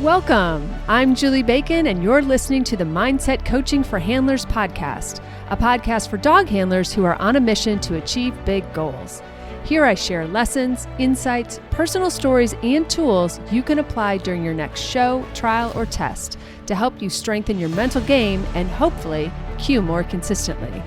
Welcome. I'm Julie Bacon, and you're listening to the Mindset Coaching for Handlers podcast, a podcast for dog handlers who are on a mission to achieve big goals. Here I share lessons, insights, personal stories, and tools you can apply during your next show, trial, or test to help you strengthen your mental game and hopefully cue more consistently.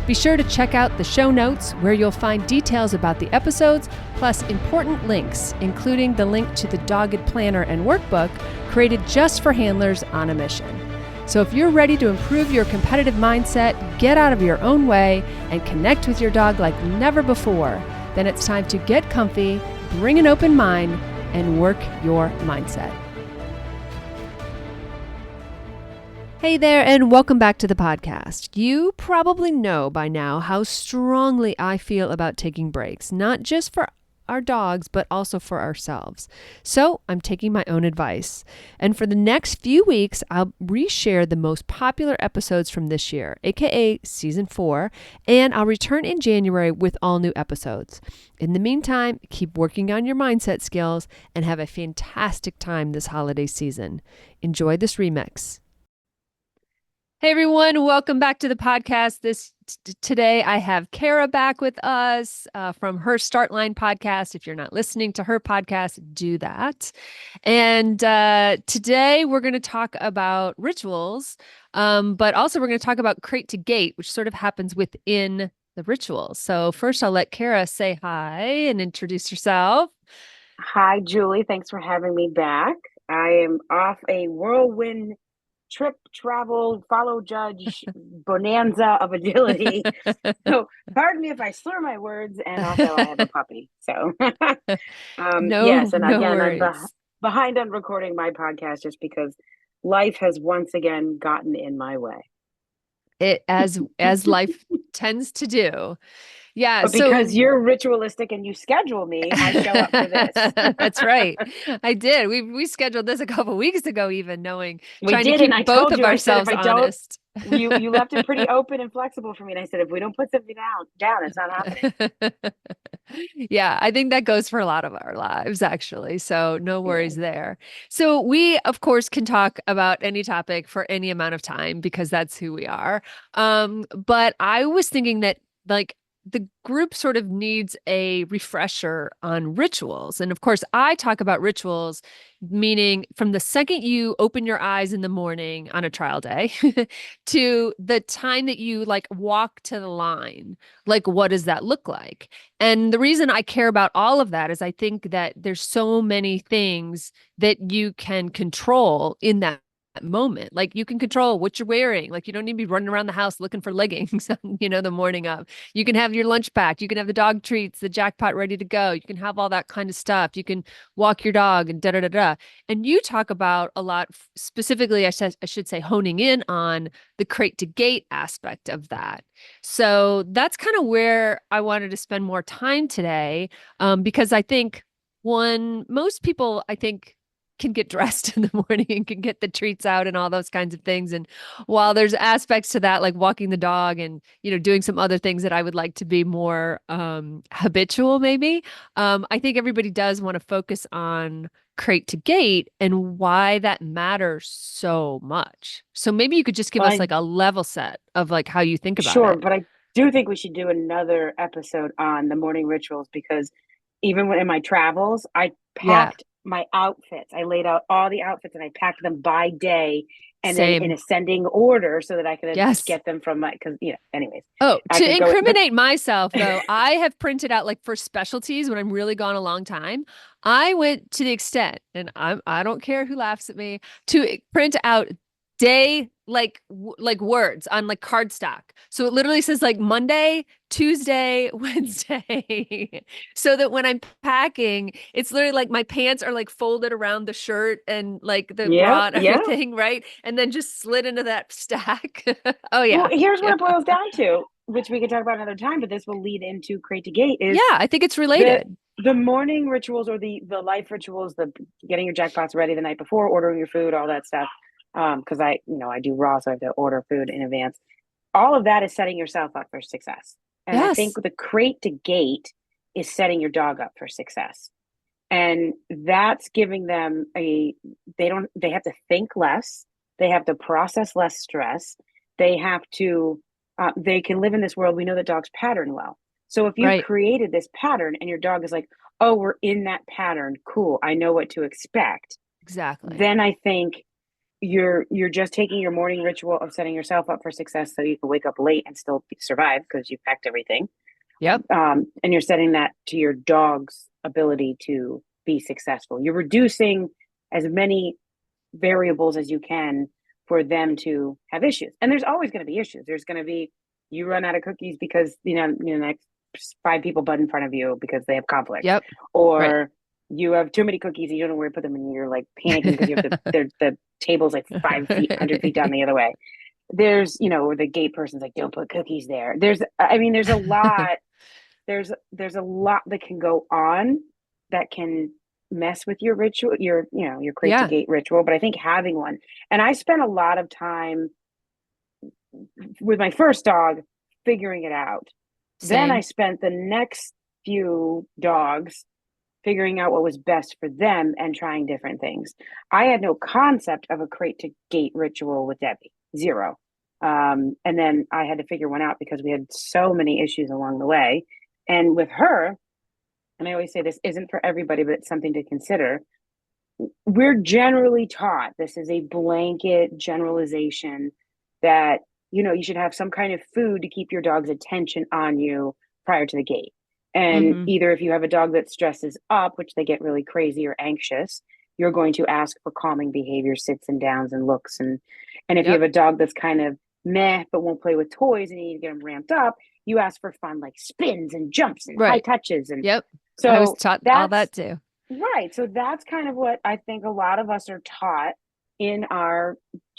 Be sure to check out the show notes where you'll find details about the episodes, plus important links, including the link to the Dogged Planner and Workbook created just for handlers on a mission. So if you're ready to improve your competitive mindset, get out of your own way, and connect with your dog like never before, then it's time to get comfy, bring an open mind, and work your mindset. Hey there, and welcome back to the podcast. You probably know by now how strongly I feel about taking breaks, not just for our dogs, but also for ourselves. So I'm taking my own advice. And for the next few weeks, I'll reshare the most popular episodes from this year, aka season 4, and I'll return in January with all new episodes. In the meantime, keep working on your mindset skills and have a fantastic time this holiday season. Enjoy this remix. Hey everyone, welcome back to the podcast. Today I have Cara back with us from her Startline podcast. If you're not listening to her podcast, do that. And today we're going to talk about rituals, but also we're going to talk about crate to gate, which sort of happens within the rituals. So first I'll let Cara say hi and introduce herself. Hi, Julie. Thanks for having me back. I am off a whirlwind trip, travel, follow judge, bonanza of agility. So pardon me if I slur my words, and also I have a puppy. So yes, and again, worries. I'm behind on recording my podcast just because life has once again gotten in my way. It as life tends to do. Yeah, but because you're ritualistic and you schedule me, I show up for this. That's right. I did. We scheduled this a couple of weeks ago, even trying to keep and I both told of you, ourselves honest. You left it pretty open and flexible for me. And I said, if we don't put something down, it's not happening. Yeah, I think that goes for a lot of our lives, actually. So no worries there. So we, of course, can talk about any topic for any amount of time because that's who we are. But I was thinking that the group sort of needs a refresher on rituals. And of course, I talk about rituals, meaning from the second you open your eyes in the morning on a trial day to the time that you walk to the line. What does that look like? And the reason I care about all of that is I think that there's so many things that you can control in that moment. You can control what you're wearing. You don't need to be running around the house looking for leggings, the morning of. You can have your lunch packed. You can have the dog treats, the jackpot ready to go. You can have all that kind of stuff. You can walk your dog and da-da-da-da. And you talk about a lot, specifically, I should say, honing in on the crate to gate aspect of that. So that's kind of where I wanted to spend more time today, because I think most people, I think, can get dressed in the morning and can get the treats out and all those kinds of things. And while there's aspects to that, like walking the dog and, doing some other things that I would like to be more habitual, maybe, I think everybody does want to focus on crate to gate and why that matters so much. So maybe you could just give us a level set of how you think about it. Sure, but I do think we should do another episode on the morning rituals because even in my travels, I packed my outfits. I laid out all the outfits and I packed them by day and then in ascending order so that I could get them from anyways. Oh, to incriminate myself though, I have printed out for specialties when I'm really gone a long time. I went to the extent, and I don't care who laughs at me, to print out day words on cardstock. So it literally says Monday, Tuesday, Wednesday. So that when I'm packing, it's literally my pants are folded around the shirt and the bra and everything, right? And then just slid into that stack. Oh yeah. Well, here's what it boils down to, which we could talk about another time, but this will lead into crate to gate is I think it's related. The morning rituals or the life rituals, the getting your jackpots ready the night before, ordering your food, all that stuff. Because I do raw, so I have to order food in advance. All of that is setting yourself up for success. And I think the crate to gate is setting your dog up for success. And that's giving them they have to think less, they have to process less stress, they have to, they can live in this world. We know that dogs pattern well. So if you've Right. created this pattern and your dog is like, oh, we're in that pattern, cool, I know what to expect, Exactly. then I think you're just taking your morning ritual of setting yourself up for success so you can wake up late and still survive because you packed everything, Yep. and you're setting that to your dog's ability to be successful. You're reducing as many variables as you can for them to have issues. And there's always going to be issues. There's going to be, you run out of cookies because next five people butt in front of you because they have conflict, Yep. Right. or you have too many cookies and you don't know where to put them and you're like panicking because you have the table's like 5 feet, 100 feet down the other way. There's, or the gate person's like, don't put cookies there. There's a lot, there's a lot that can go on that can mess with your ritual, your crate to Yeah. gate ritual. But I think having one, and I spent a lot of time with my first dog figuring it out. Then I Same. spent the next few dogs figuring out what was best for them and trying different things. I had no concept of a crate to gate ritual with Debbie, zero. And then I had to figure one out because we had so many issues along the way. And with her, and I always say this isn't for everybody, but it's something to consider. We're generally taught, this is a blanket generalization, that you should have some kind of food to keep your dog's attention on you prior to the gate. And Hmm. either if you have a dog that stresses up, which they get really crazy or anxious, you're going to ask for calming behavior, sits and downs and looks. And if you have Yep. a dog that's kind of meh but won't play with toys and you need to get them ramped up, you ask for fun like spins and jumps and high Right. touches. And Yep. I was so taught all that's that too. right. So that's kind of what I think a lot of us are taught in our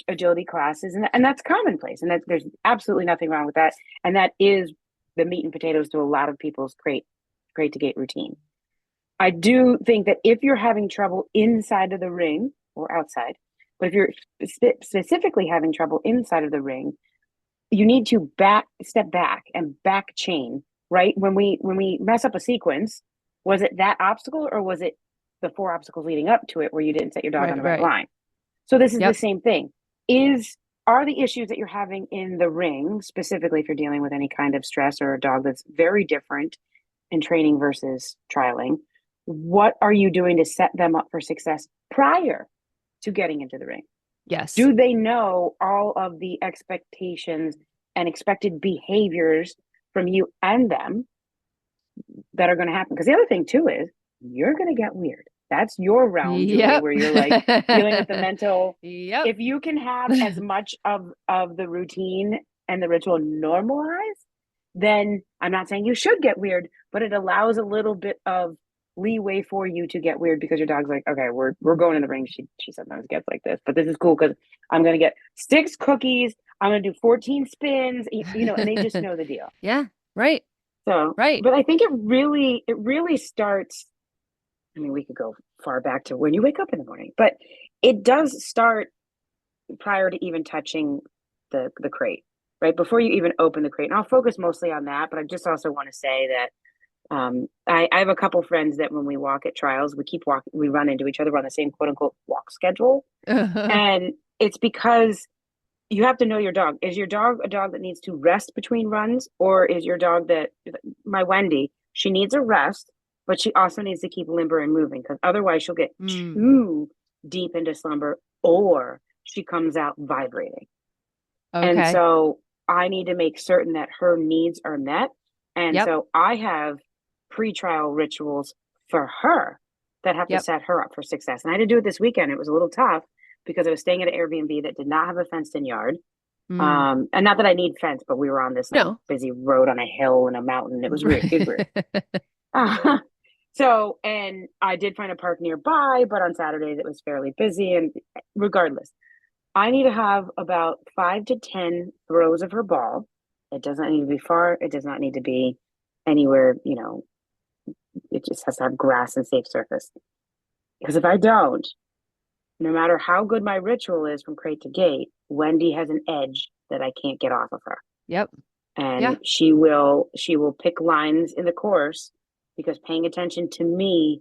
agility classes. And that's commonplace. And there's absolutely nothing wrong with that. And that is the meat and potatoes to a lot of people's crate to gate routine. I do think that if you're having trouble inside of the ring or outside, but if you're specifically having trouble inside of the ring, you need to step back and back chain, right? When we mess up a sequence, was it that obstacle or was it the four obstacles leading up to it where you didn't set your dog on Right. the right Right. line? So this is the Yep. same thing. Are the issues that you're having in the ring, specifically if you're dealing with any kind of stress or a dog that's very different in training versus trialing, what are you doing to set them up for success prior to getting into the ring? Yes. Do they know all of the expectations and expected behaviors from you and them that are going to happen? Because the other thing too is you're going to get weird. That's your realm, Julie, Yep. where you're like dealing with the mental. Yep. If you can have as much of the routine and the ritual normalized, then I'm not saying you should get weird, but it allows a little bit of leeway for you to get weird because your dog's like, okay, we're going in the ring. She sometimes gets like this, but this is cool because I'm gonna get 6 cookies. I'm gonna do 14 spins, and they just know the deal. Yeah. Right. So, Right. but I think it really starts. I mean, we could go far back to when you wake up in the morning, but it does start prior to even touching the crate, right? Before you even open the crate. And I'll focus mostly on that, but I just also want to say that I have a couple friends that when we walk at trials, we keep walking, we run into each other. We're on the same quote unquote walk schedule. And it's because you have to know your dog. Is your dog a dog that needs to rest between runs? Or is your dog that, my Wendy, she needs a rest, but she also needs to keep limber and moving because otherwise she'll get Mm. too deep into slumber or she comes out vibrating. And Okay. so I need to make certain that her needs are met. And Yep. so I have pre-trial rituals for her that have to Yep. set her up for success. And I had to do it this weekend. It was a little tough because I was staying at an Airbnb that did not have a fenced in yard. Mm. And not that I need fence, but we were on this like No. busy road on a hill and a mountain. It was weird. It was weird. Right. Uh, so, and I did find a park nearby, but on Saturdays it was fairly busy. And regardless, I need to have about 5 to 10 throws of her ball. It does not need to be far. It does not need to be anywhere, it just has to have grass and safe surface. Because if I don't, no matter how good my ritual is from crate to gate, Wendy has an edge that I can't get off of her. Yep. Yeah. And she will pick lines in the course because paying attention to me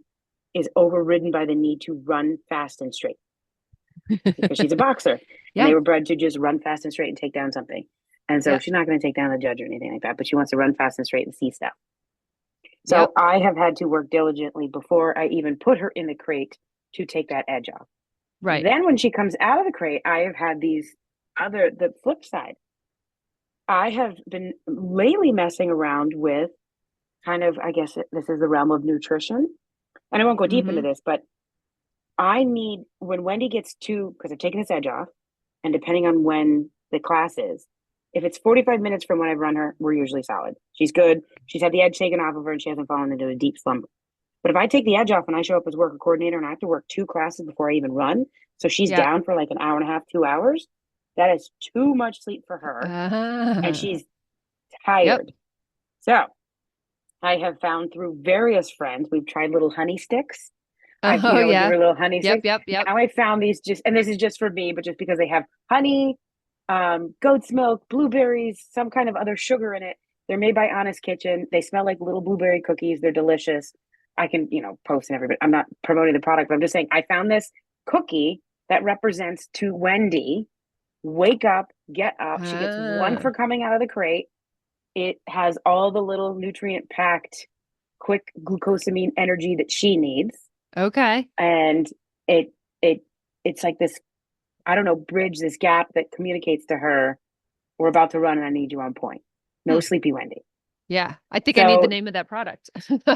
is overridden by the need to run fast and straight because she's a boxer and Yeah. they were bred to just run fast and straight and take down something. And so Yep. she's not going to take down the judge or anything like that, but she wants to run fast and straight and see stuff. So Yep. I have had to work diligently before I even put her in the crate to take that edge off. Right. Then when she comes out of the crate, I have had the flip side. I have been lately messing around with kind of, I guess this is the realm of nutrition. And I won't go deep into Mm-hmm. this, but I need, when Wendy gets because I've taken this edge off, and depending on when the class is, if it's 45 minutes from when I've run her, we're usually solid. She's good. She's had the edge taken off of her and she hasn't fallen into a deep slumber. But if I take the edge off and I show up as worker coordinator and I have to work 2 classes before I even run, so she's Yeah. down for like an hour and a half, 2 hours, that is too much sleep for her. And Ah. she's Yep. tired. So I have found through various friends, we've tried little honey sticks. Oh I would give yeah. her little honey Yep. sticks. Yep. Yep. Now I found these and this is just for me, but just because they have honey, goat's milk, blueberries, some kind of other sugar in it. They're made by Honest Kitchen. They smell like little blueberry cookies. They're delicious. I can, post and everybody. I'm not promoting the product, but I'm just saying I found this cookie that represents to Wendy, wake up, get up. She gets one Ah. for coming out of the crate. It has all the little nutrient packed, quick glucosamine energy that she needs. Okay. And it it it's like this, I don't know, bridge, this gap that communicates to her, we're about to run and I need you on point. No Hmm. sleepy Wendy. Yeah. I think I need the So name of that product.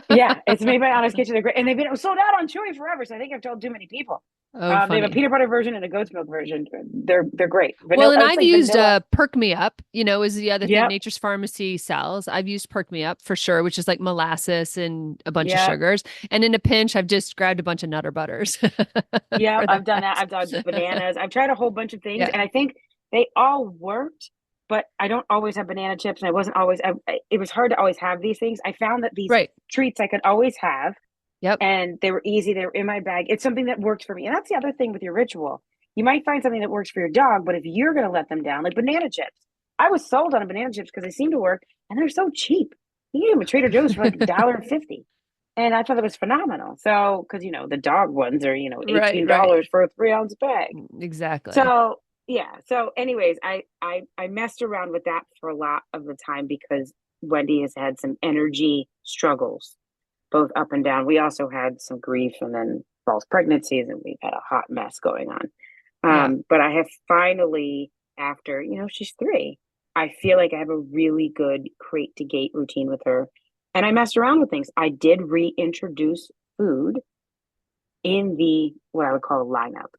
yeah, it's made by Honest Kitchen. They're great. And they've been sold out on Chewy forever. So I think I've told too many people. Oh, They have a funny. peanut butter version and a goat's milk version. They're great. Well, Vanilla, and it's I've like used vanilla. Perk Me Up, is the other thing Yep. Nature's Pharmacy sells. I've used Perk Me Up for sure, which is like molasses and a bunch of Yep. sugars. And in a pinch, I've just grabbed a bunch of Nutter Butters Yep. for I've done that. that. I've done bananas. I've tried a whole bunch of things Yeah. and I think they all worked, but I don't always have banana chips. And I wasn't always, it was hard to always have these things. I found that these Right. treats I could always have Yep. and they were easy. They were in my bag. It's something that works for me. And that's the other thing with your ritual. You might find something that works for your dog, but if you're going to let them down, like banana chips, I was sold on banana chips because they seem to work and they're so cheap. You can get them at Trader Joe's for like $1.50. And I thought that was phenomenal. So, because, the dog ones are, Right. Right. $18 for a 3 ounce bag. Exactly. So, yeah. So, anyways, I messed around with that for a lot of the time because Wendy has had some energy struggles both up and down. We also had some grief and then false pregnancies, and we've had a hot mess going on. Yeah. But I have finally, after, she's 3, I feel like I have a really good crate to gate routine with her. And I messed around with things. I did reintroduce food in the what I would call a lineup.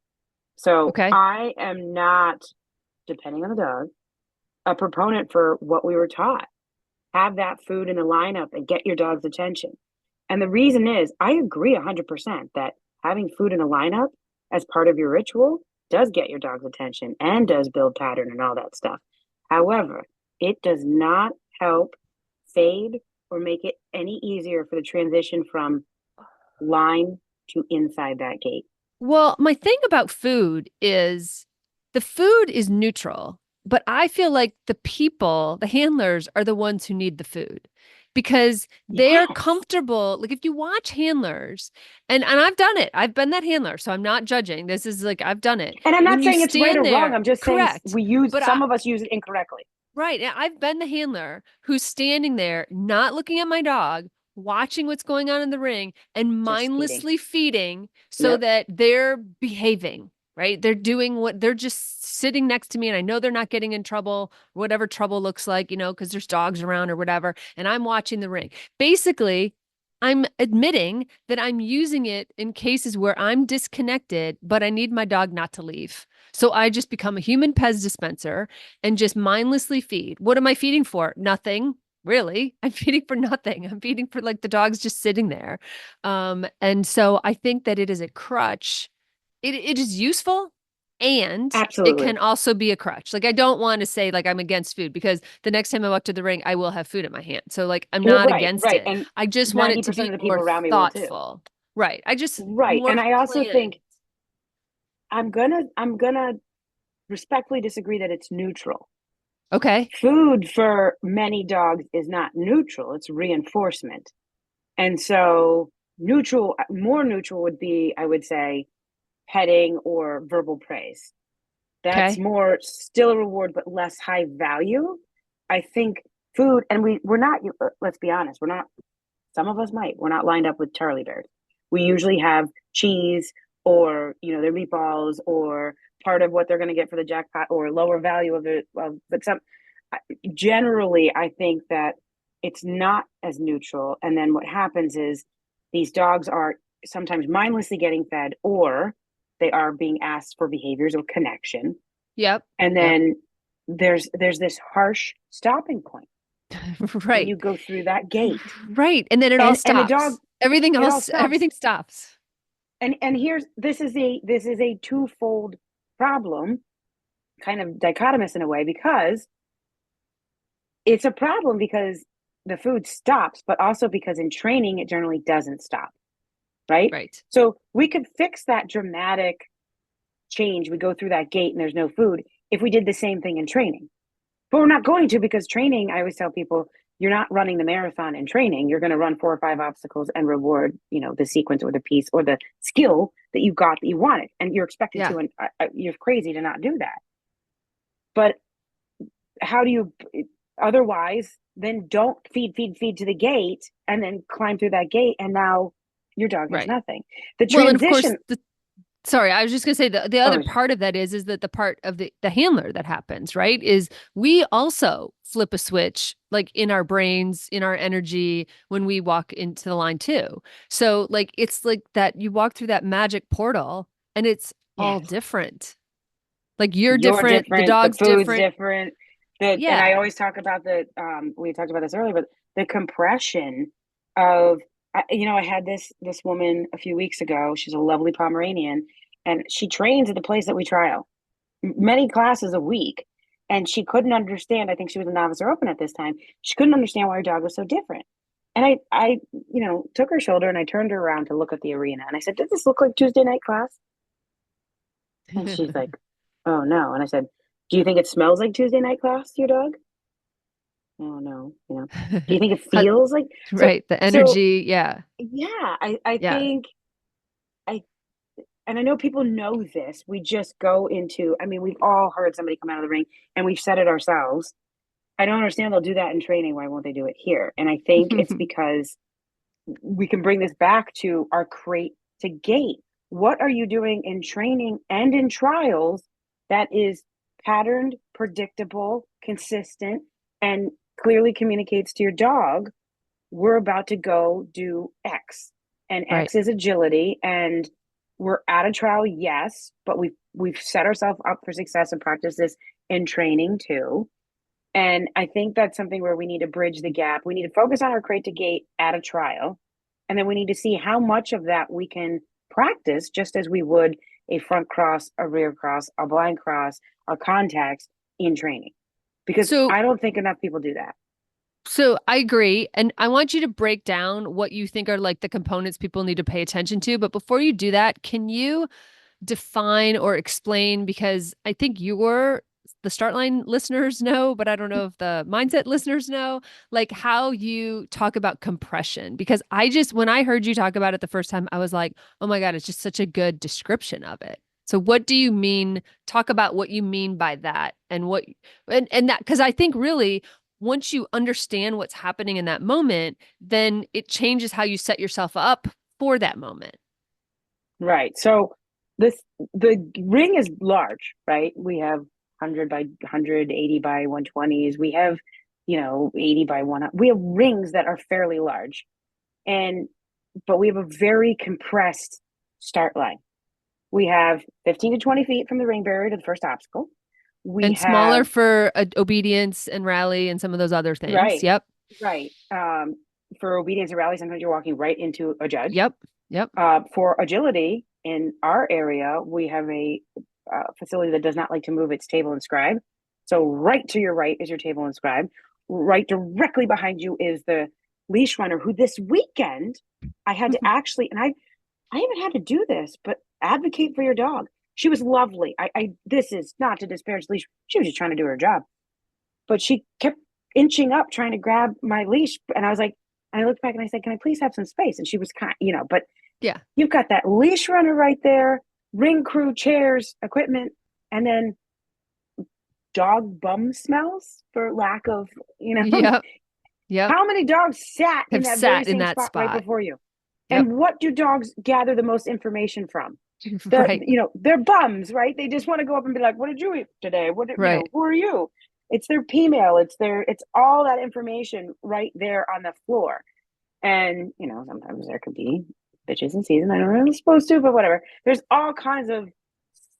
So Okay. I am not, depending on the dog, a proponent for what we were taught. Have that food in the lineup and get your dog's attention. And the reason is, I agree 100% that having food in a lineup as part of your ritual does get your dog's attention and does build pattern and all that stuff. However, it does not help fade or make it any easier for the transition from line to inside that gate. Well, my thing about food is the food is neutral, but I feel like the people, the handlers, are the ones who need the food because they're Yes. comfortable. Like if you watch handlers, and I've done it, I've been that handler, so I'm not judging. This is like I've done it. And I'm When not you saying it's right or stand wrong. there, I'm just saying correct. But some of us use it incorrectly. right. And I've been the handler who's standing there, not looking at my dog, watching what's going on in the ring and Just feeding. mindlessly feeding so Yep. that they're behaving, right? They're doing what they're just sitting next to me and I know they're not getting in trouble, whatever trouble looks like, because there's dogs around or whatever. And I'm watching the ring. Basically, I'm admitting that I'm using it in cases where I'm disconnected, but I need my dog not to leave. So I just become a human Pez dispenser and just mindlessly feed. What am I feeding for? Nothing. Really, I'm feeding for nothing. I'm feeding for like the dog's just sitting there. And so I think that it is a crutch. It is useful and it can Absolutely. also be a crutch. Like I don't want to say like I'm against food because the next time I walk to the ring, I will have food in my hand. So like I'm Well, not right, against right. it. And I just want it to 90% be of the people more around me will too. thoughtful. Right. I just Right. more And I also planned. think I'm gonna respectfully disagree that it's neutral. Okay. Food for many dogs is not neutral, it's reinforcement. And so neutral, more neutral would be, I would say, petting or verbal praise. That's Okay. more still a reward, but less high value. I think food, and we're not. Let's be honest, we're not. Some of us might. We're not lined up with Charlie Bears. We usually have cheese or their meatballs or part of what they're going to get for the jackpot or lower value of it. But some generally, I think that it's not as neutral. And then what happens is these dogs are sometimes mindlessly getting fed or they are being asked for behaviors or connection. Yep. And Yep. then there's this harsh stopping point when Right. you go through that gate. Right. And then it all And the dog, stops. Everything it all else, stops. everything stops. And here's this is a twofold problem, kind of dichotomous in a way, because it's a problem because the food stops, but also because in training it generally doesn't stop, right? Right. So we could fix that dramatic change. We go through that gate and there's no food if we did the same thing in training. But we're not going to, because training, I always tell people, you're not running the marathon in training. You're going to run 4 or 5 obstacles and reward, the sequence or the piece or the skill that you got that you wanted. And you're expected Yeah. to, and you're crazy to not do that. But how do you otherwise then don't feed to the gate and then climb through that gate and now your dog has Right. nothing. The Well, and of course, transition. sorry, I was just gonna say the other Oh, part of that is that the part of the handler that happens, right, is we also flip a switch like in our brains, in our energy when we walk into the line too. So like it's like that you walk through that magic portal and it's all yes, different. Like you're you're different, the different, the dog's food's different. different. And I Yeah. always talk about we talked about this earlier, but the compression of, I had this woman a few weeks ago. She's a lovely Pomeranian, and she trains at the place that we trial many classes a week. And she couldn't understand. I think she was a novice or open at this time. She couldn't understand why her dog was so different. And I took her shoulder and I turned her around to look at the arena. And I said, "Does this look like Tuesday night class?" And she's like, "Oh no." And I said, "Do you think it smells like Tuesday night class to your dog?" "Oh no." "Do you think it How- feels like so?" right, the So energy, yeah. yeah, I Yeah. think I and I know people know this. We just go into. I mean, we've all heard somebody come out of the ring, and we've said it ourselves. I don't understand they'll do that in training. Why won't they do it here? And I think it's because we can bring this back to our crate to gate. What are you doing in training and in trials that is patterned, predictable, consistent, and clearly communicates to your dog, we're about to go do X. And Right. X is agility. And we're at a trial, yes, but we've set ourselves up for success and practice this in training too. And I think that's something where we need to bridge the gap. We need to focus on our crate to gate at a trial. And then we need to see how much of that we can practice just as we would a front cross, a rear cross, a blind cross, a contacts in training. Because So I don't think enough people do that. So I agree. And I want you to break down what you think are like the components people need to pay attention to. But before you do that, can you define or explain? Because I think the Startline listeners know, but I don't know if the mindset listeners know, like how you talk about compression. Because when I heard you talk about it the first time, I was like, oh my God, it's just such a good description of it. So what do you mean? Talk about what you mean by that and that, because I think really once you understand what's happening in that moment, then it changes how you set yourself up for that moment. Right. So the ring is large, right? We have 100 by 100, 80 by 120s. We have, 80 by 100. We have rings that are fairly large. And but we have a very compressed start line. We have 15 to 20 feet from the ring barrier to the first obstacle. We And smaller have for obedience and rally and some of those other things. right, Yep. right. For obedience and rally, sometimes you're walking right into a judge. Yep. Yep. For agility, in our area, we have a facility that does not like to move its table and scribe. So right to your right is your table and scribe. Right directly behind you is the leash runner, who this weekend I had to actually, and I haven't had to do this, but advocate for your dog. She was lovely. I this is not to disparage the leash. She was just trying to do her job, but she kept inching up trying to grab my leash, and I was like, And I looked back and I said, can I please have some space? And she was kind, but Yeah. you've got that leash runner right there, ring crew, chairs, equipment, and then dog bum smells for lack of, Yep. Yep. how many dogs sat in Have that very sat in same that spot right spot. before you? Yep. And what do dogs gather the most information from? Right. They're bums, right? They just want to go up and be like, what did you eat today? Right. Who are you? It's their P-mail. It's all that information right there on the floor. And, sometimes there could be bitches in season. I don't know if I'm supposed to, but whatever. There's all kinds of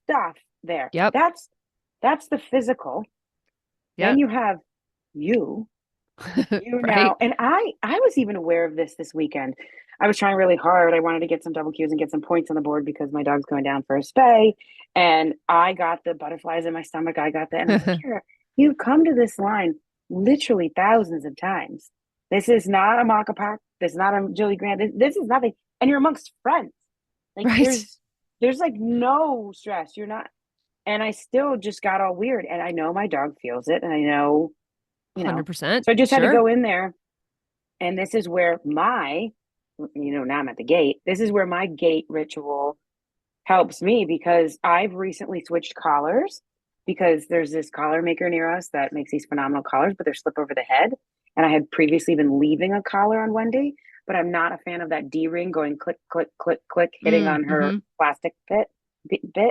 stuff there. Yep. That's the physical. Then Yep. you have you, you Right. now. And I was even aware of this weekend. I was trying really hard. I wanted to get some double Qs and get some points on the board because my dog's going down for a spay. And I got the butterflies in my stomach. And I was like, Kara, you've come to this line literally thousands of times. This is not a Macapac. This is not a Julie Grant. This is nothing. And you're amongst friends. Like Right. there's like no stress. You're not. And I still just got all weird. And I know my dog feels it. And I know, 100%. so I just had to Sure. go in there. And this is where now I'm at the gate. This is where my gate ritual helps me because I've recently switched collars because there's this collar maker near us that makes these phenomenal collars, but they're slip over the head. And I had previously been leaving a collar on Wendy, but I'm not a fan of that D ring going click, click, click, click, hitting on her Mm-hmm. plastic bit.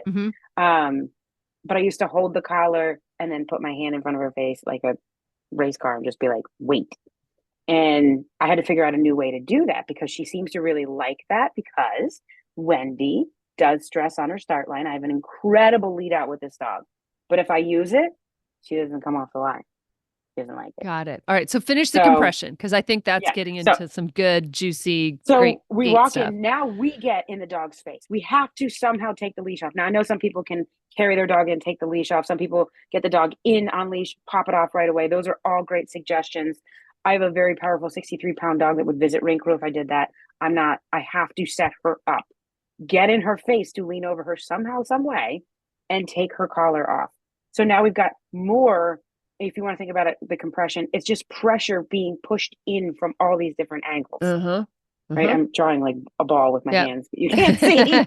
Mm-hmm. Um, but I used to hold the collar and then put my hand in front of her face like a race car and just be like, wait. And I had to figure out a new way to do that because she seems to really like that because Wendy does stress on her start line. I have an incredible lead out with this dog. But if I use it, she doesn't come off the line. She doesn't like it. Got it. All right. So finish the So, compression because I think that's yeah. getting So into some good, juicy, great So we gate walk stuff. in. Now we get in the dog's face. We have to somehow take the leash off. Now I know some people can carry their dog in, take the leash off. Some people get the dog in on leash, pop it off right away. Those are all great suggestions. I have a very powerful 63-pound dog that would visit ring crew if I did that. I have to set her up, get in her face to lean over her somehow, some way, and take her collar off. So now we've got more, if you want to think about it, the compression, it's just pressure being pushed in from all these different angles, Uh-huh. right? Uh-huh. I'm drawing like a ball with my Yep. hands, but you can't see.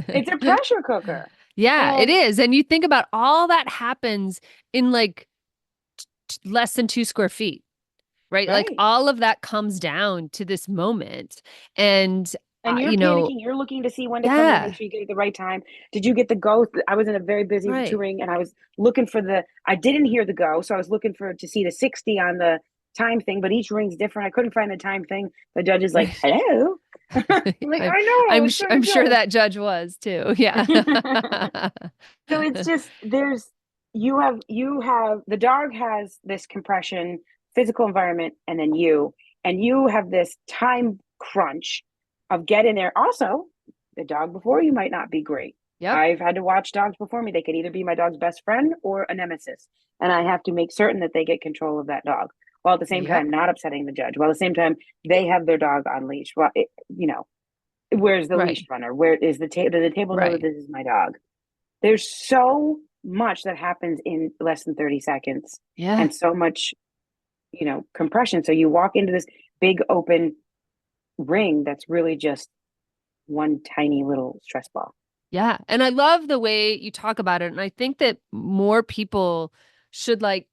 It's a pressure cooker. Yeah, it And is. And you think about all that happens in like less than 2 square feet, right? Like right. all of that comes down to this moment. And, And you're you know, panicking, you're looking to see when to come in, make yeah, sure you get it at the right time. Did you get the go? I was in a very busy right. touring and I was looking for I didn't hear the go. So I was looking to see the 60 on the time thing, but each ring's different. I couldn't find the time thing. The judge is like, Right. hello. I'm like, I'm I know, I was trying I'm to sure go. that judge was too. Yeah. So it's just you have the dog has this compression physical environment and you have this time crunch of get in there. Also, the dog before you might not be great. Yep. I've had to watch dogs before me. They could either be my dog's best friend or a nemesis, and I have to make certain that they get control of that dog while at the same Yep. time not upsetting the judge, while at the same time they have their dog on leash. Where's the leash Right. runner? Where is the table? Does the table know that Right. this is my dog? There's so much that happens in less than 30 seconds Yeah. and so much, compression. So you walk into this big open ring that's really just one tiny little stress ball. Yeah. And I love the way you talk about it. And I think that more people should like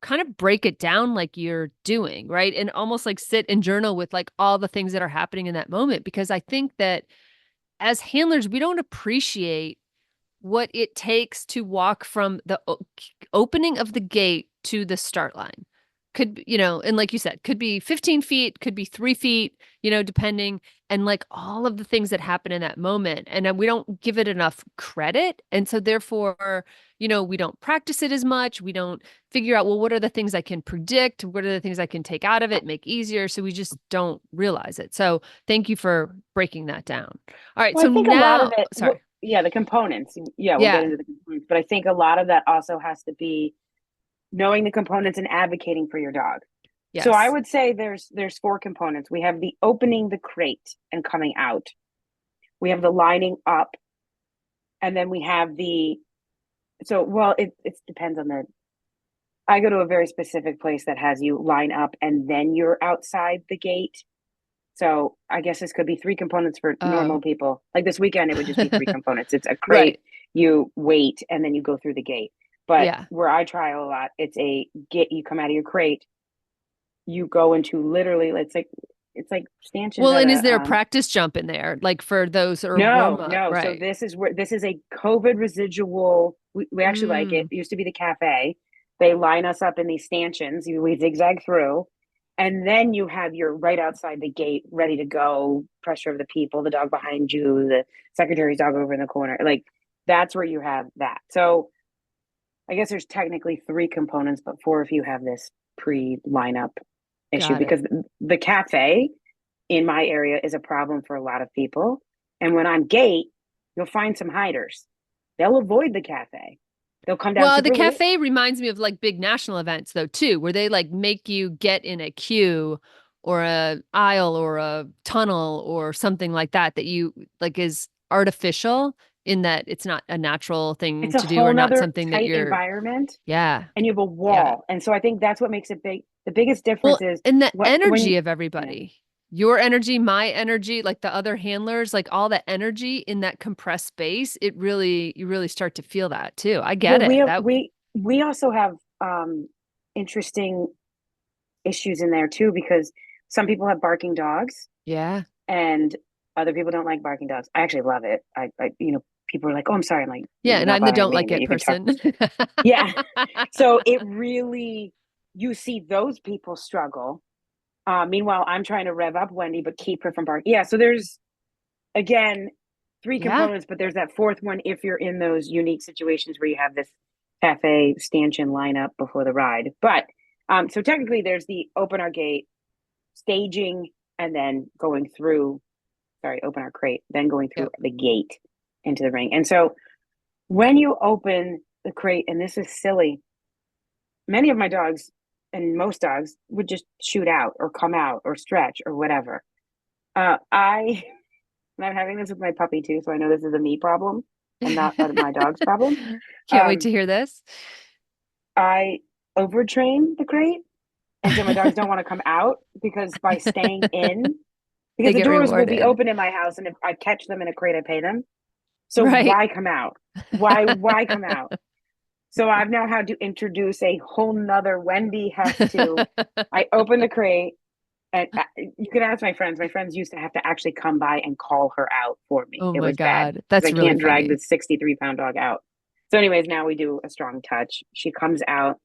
kind of break it down like you're doing, right? And almost like sit and journal with like all the things that are happening in that moment. Because I think that as handlers, we don't appreciate what it takes to walk from the opening of the gate to the start line. Could, and like you said, could be 15 feet, could be 3 feet, depending, and like all of the things that happen in that moment. And we don't give it enough credit. And so therefore, we don't practice it as much. We don't figure out, well, what are the things I can predict? What are the things I can take out of it, make easier? So we just don't realize it. So thank you for breaking that down. All right. Well, So I think a lot of now, it, sorry. yeah, the components. Yeah, we'll get Yeah. into the components, but I think a lot of that also has to be knowing the components and advocating for your dog. So I Yes. would say there's four components. We have the opening the crate and coming out. We have the lining up, and then we have the it depends on the I go to a very specific place that has you line up and then you're outside the gate. So I guess this could be three components for normal Oh. people. Like this weekend, it would just be three components. It's a crate, Right. you wait, and then you go through the gate. But Yeah. where I trial a lot, it's a get, you come out of your crate, you go into literally, it's like stanchions Well, at and is a there a practice jump in there, like for those or warm no, up? no. So Right. this is where this is a COVID residual. We actually like it. Mm, It used to be the cafe. They line us up in these stanchions. We zigzag through, and then you have your right outside the gate, ready to go. Pressure of the people, the dog behind you, the secretary's dog over in the corner. Like that's where you have that. So I guess there's technically three components, but four if you have this pre lineup issue got it. because the cafe in my area is a problem for a lot of people. And when I'm gate, you'll find some hiders. They'll avoid the cafe. They'll come down Well, the super late. cafe reminds me of like big national events though too, where they like make you get in a queue or a aisle or a tunnel or something like that that you like is artificial in that it's not a natural thing It's a to do whole or not nother something that tight you're environment, yeah. and you have a Yeah. wall. And so I think that's what makes it big. The biggest Well, difference is and the what when energy you, of yeah. everybody, your energy, my energy, like the other handlers, like all the energy in that compressed space, it really, you really start to feel that too. I get Well, it. That, we also have interesting issues in there too because some people have barking dogs yeah. and other people don't like barking dogs. I actually love it. People are like, "Oh, I'm sorry." I'm like, Yeah. "You're And not I'm the bothering don't me, like but it you can talk." person. Yeah. So it really, you see those people struggle. Meanwhile, I'm trying to rev up Wendy, but keep her from barking. Yeah. So there's again three Yeah. components, but there's that fourth one if you're in those unique situations where you have this cafe stanchion lineup before the ride. But so technically, there's the open our gate, staging, and then going through sorry, open our crate, then going through Yep. the gate into the ring. And so when you open the crate, and this is silly, many of my dogs and most dogs would just shoot out or come out or stretch or whatever. I and I'm having this with my puppy too, so I know this is a me problem and not my dog's problem. Can't wait Um, to hear this. I overtrain the crate, and so my dogs don't want to come out because by staying in, because They the get doors will be rewarded. open in my house, and if I catch them in a crate, I pay them. So Right. why come out? Why come out? So I've now had to introduce a whole nother Wendy has to. I open the crate and you can ask my friends. My friends used to have to actually come by and call her out for me. Oh It my was bad God. because That's I really can't drag funny. this 63-pound dog out. So, anyways, now we do a strong touch. She comes out.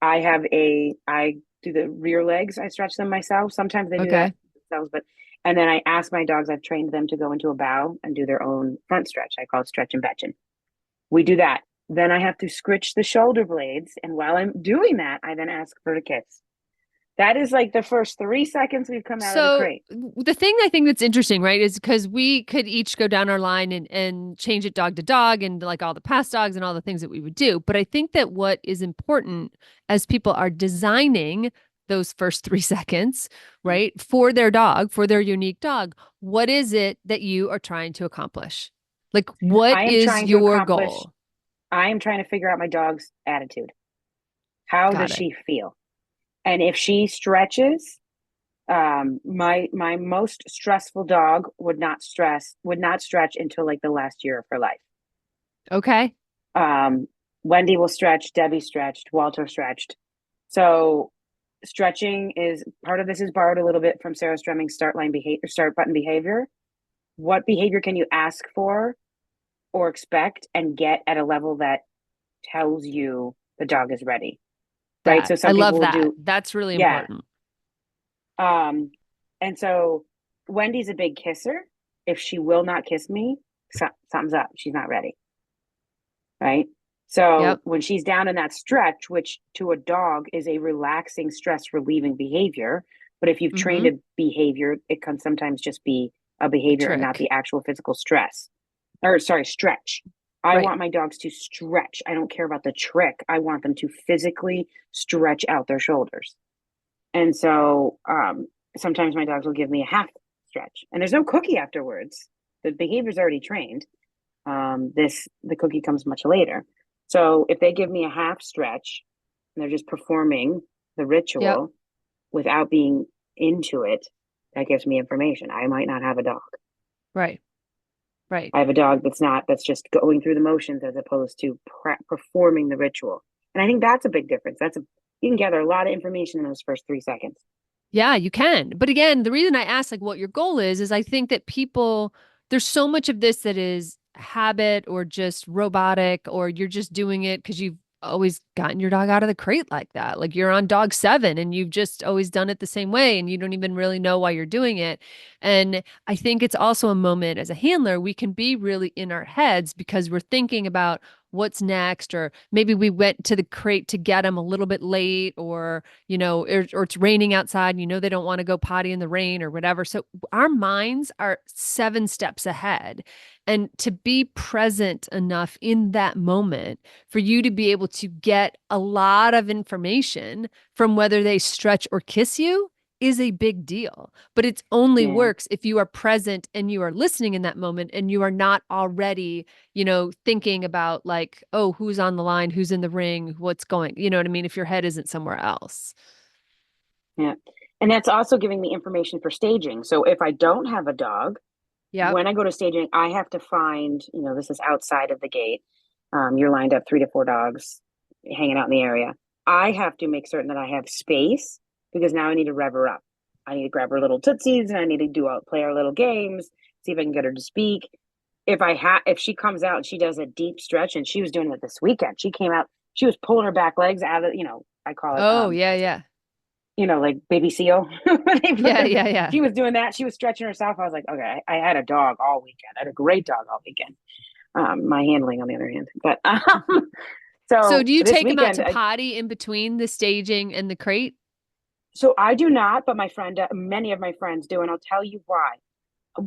I do the rear legs. I stretch them myself. Sometimes they do that Okay. themselves, but and then I ask my dogs. I've trained them to go into a bow and do their own front stretch. I call it stretch and betching. We do that. Then I have to scritch the shoulder blades. And while I'm doing that, I then ask for a kiss. That is like the first 3 seconds we've come out of the So crate. the thing I think that's interesting, right, is because we could each go down our line and change it dog to dog and like all the past dogs and all the things that we would do. But I think that what is important as people are designing those first 3 seconds, right, for their dog, for their unique dog, what is it that you are trying to accomplish? Like, what I am is trying to your accomplish, goal? I am trying to figure out my dog's attitude. How does Got it. she feel? And if she stretches, my most stressful dog would not stretch until like the last year of her life. Okay. Um, Wendy will stretch, Debbie stretched, Walter stretched. So stretching is part of this is borrowed a little bit from Sarah Stremming's start button behavior. What behavior can you ask for or expect and get at a level that tells you the dog is ready? Right. That. So I some people love will that. do, That's really yeah. important. And so Wendy's a big kisser. If she will not kiss me, something's up. She's not ready. Right. So Yep. when she's down in that stretch, which to a dog is a relaxing, stress relieving behavior, but if you've trained Mm-hmm. a behavior, it can sometimes just be a A behavior and not trick. the actual physical stress or sorry, stretch. I Right. want my dogs to stretch. I don't care about the trick. I want them to physically stretch out their shoulders. And so sometimes my dogs will give me a half stretch, and there's no cookie afterwards. The behavior's already trained. The cookie comes much later. So if they give me a half stretch, and they're just performing the Yep. ritual without being into it, that gives me information. I might not have a dog. Right. Right. I have a dog that's just going through the motions as opposed to performing the ritual. And I think that's a big difference. You can gather a lot of information in those first 3 seconds. Yeah, you can. But again, the reason I ask like what your goal is I think that there's so much of this that is habit or just robotic, or you're just doing it because you've always gotten your dog out of the crate like that. Like you're on dog 7 and you've just always done it the same way and you don't even really know why you're doing it. And I think it's also a moment as a handler, we can be really in our heads because we're thinking about what's next, or maybe we went to the crate to get them a little bit late, or it's raining outside and they don't want to go potty in the rain or whatever. So our minds are 7 steps ahead. And to be present enough in that moment for you to be able to get a lot of information from whether they stretch or kiss you is a big deal. But it's only Yeah. works if you are present and you are listening in that moment and you are not already, thinking about like, oh, who's on the line, who's in the ring, what's going, you know what I mean? If your head isn't somewhere else. Yeah. And that's also giving me information for staging. So if I don't have a dog, Yep. when I go to staging, I have to find, this is outside of the gate. You're lined up 3 to 4 dogs hanging out in the area. I have to make certain that I have space because now I need to rev her up. I need to grab her little tootsies and I need to play our little games, see if I can get her to speak. If she comes out and she does a deep stretch, and she was doing it this weekend, she came out, she was pulling her back legs out of, I call it Oh, yeah, yeah. like baby seal. They put Yeah, their, yeah, yeah. she was doing that. She was stretching herself. I was like, okay, I had a dog all weekend. I had a great dog all weekend. My handling, on the other hand, but So so do you this take them out weekend, to potty in between the staging and the crate? so I do not, but many of my friends do, and I'll tell you why.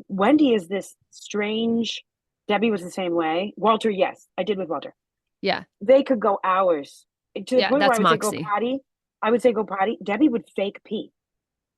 Wendy is this strange. Debbie was the same way. Walter, yes, I did with Walter. Yeah. They could go hours to the Yeah, point where I that's would say go Moxie. potty. I would say go potty. Debbie would fake pee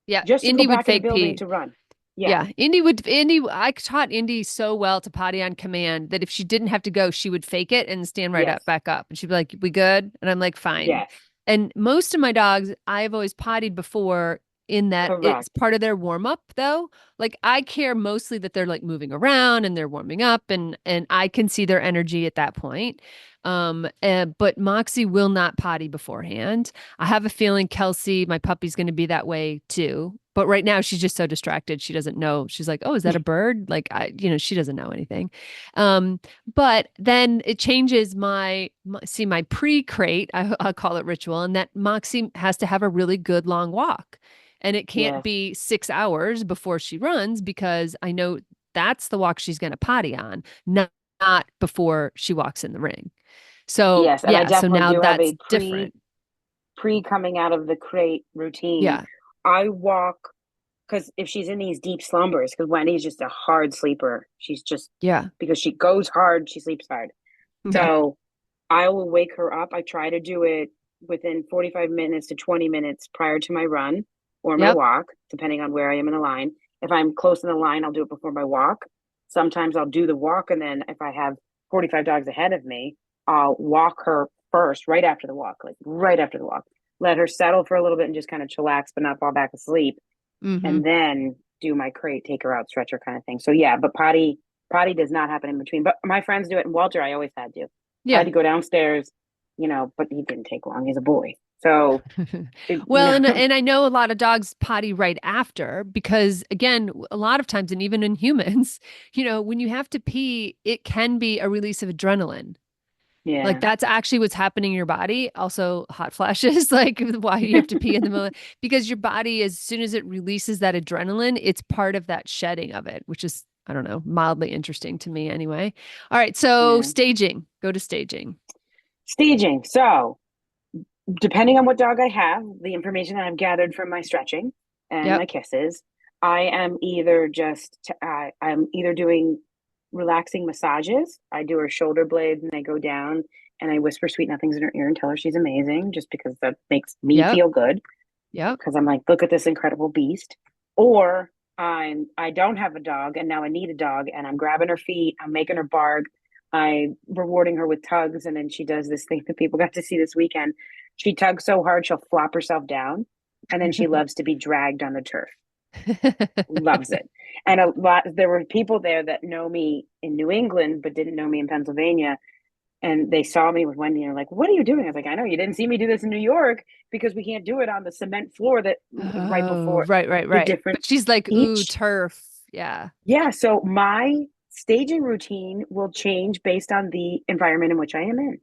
Yeah, just to go Indy would back in the fake building pee. to run. Yeah. Yeah, I taught Indy so well to potty on command that if she didn't have to go, she would fake it and stand right up, Yes. back up. And she'd be like, "We good?" And I'm like, "Fine." Yes. And most of my dogs, I've always pottied before in that it's Correct. part of their warm up though. Like I care mostly that they're like moving around and they're warming up and I can see their energy at that point. But Moxie will not potty beforehand. I have a feeling Kelsey, my puppy's going to be that way too. But right now she's just so distracted. She doesn't know. She's like, "Oh, is that a bird?" Like she doesn't know anything. But then it changes my pre-crate, I'll call it ritual, and that Moxie has to have a really good long walk. And it can't Yes. be 6 hours before she runs because I know that's the walk she's going to potty on, not before she walks in the ring. So Yes. And I yeah, so definitely now do have that's a different. pre coming out of the crate routine. Yeah. I walk because if she's in these deep slumbers, because Wendy's just a hard sleeper. She's just Yeah. because she goes hard, she sleeps hard. Yeah. So I will wake her up. I try to do it within 45 minutes to 20 minutes prior to my run or my Yep. walk, depending on where I am in the line. If I'm close in the line, I'll do it before my walk. Sometimes I'll do the walk, and then if I have 45 dogs ahead of me, I'll walk her first, right after the walk, like right after the walk. Let her settle for a little bit and just kind of chillax, but not fall back asleep, Mm-hmm. and then do my crate, take her out, stretch her kind of thing. So yeah, but potty does not happen in between. But my friends do it, and Walter, I always had to. I had Yeah. to go downstairs, but he didn't take long. He's a boy. So, Well, and I know a lot of dogs potty right after because again, a lot of times and even in humans, when you have to pee, it can be a release of adrenaline. Like yeah, that's actually what's happening in your body. Also, hot flashes, like why you have to pee in the middle, because your body, as soon as it releases that adrenaline, it's part of that shedding of it, which is, I don't know, mildly interesting to me anyway. All right. So yeah. staging, go to staging. Staging. So, depending on what dog I have, the information that I've gathered from my stretching and Yep. my kisses, I'm either doing relaxing massages. I do her shoulder blades and they go down, and I whisper sweet nothings in her ear and tell her she's amazing, just because that makes me Yep. feel good. Yep. Because I'm like, look at this incredible beast. Or I don't have a dog and now I need a dog, and I'm grabbing her feet, I'm making her bark, I'm rewarding her with tugs, and then she does this thing that people got to see this weekend. She tugs so hard she'll flop herself down, and then she loves to be dragged on the turf. Loves it. And a lot there were people there that know me in New England but didn't know me in Pennsylvania, and they saw me with Wendy and they're like, "What are you doing?" I was like, "I know you didn't see me do this in New York because we can't do it on the cement floor that right Oh, before right, right, the right. different But she's like, ooh, each." turf. Yeah. Yeah, so my staging routine will change based on the environment in which I am in.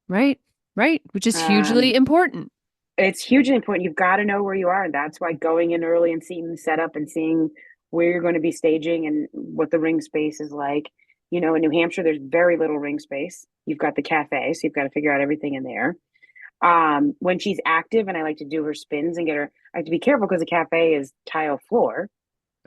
Right, right. Which is hugely Um, important. it's hugely important. You've got to know where you are, and that's why going in early and seeing the setup and seeing where you're going to be staging and what the ring space is like. You know, in New Hampshire, there's very little ring space. You've got the cafe, so you've got to figure out everything in there. When she's active, and I like to do her spins and get her, I have to be careful because the cafe is tile floor,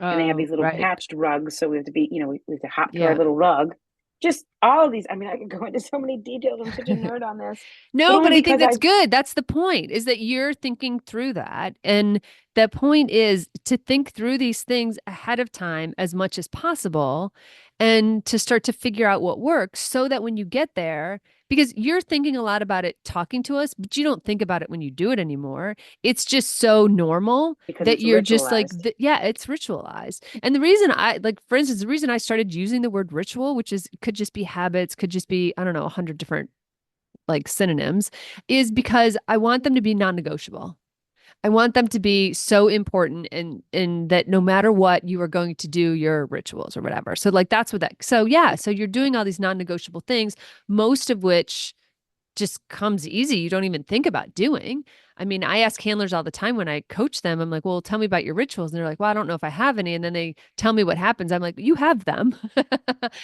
and they have Oh, these little right. patched rugs, so we have to be, we have to hop to our Yeah. little rug. Just all of these. I mean, I could go into so many details. I'm such a nerd on this, but No, only but I think because that's I've good. That's the point, is that you're thinking through that. And the point is to think through these things ahead of time as much as possible and to start to figure out what works so that when you get there, because you're thinking a lot about it talking to us, but you don't think about it when you do it anymore. It's just so normal because that it's you're just like, ritualized. yeah, it's ritualized. And the reason like, for instance, the reason I started using the word ritual, which is could just be habits, could just be, I don't know, 100 different like synonyms, is because I want them to be non-negotiable. I want them to be so important and that no matter what, you are going to do your rituals or whatever. So like that's what that so yeah, so you're doing all these non-negotiable things, most of which just comes easy. You don't even think about doing. I mean, I ask handlers all the time when I coach them, I'm like, well, tell me about your rituals. And they're like, well, I don't know if I have any. And then they tell me what happens. I'm like, you have them.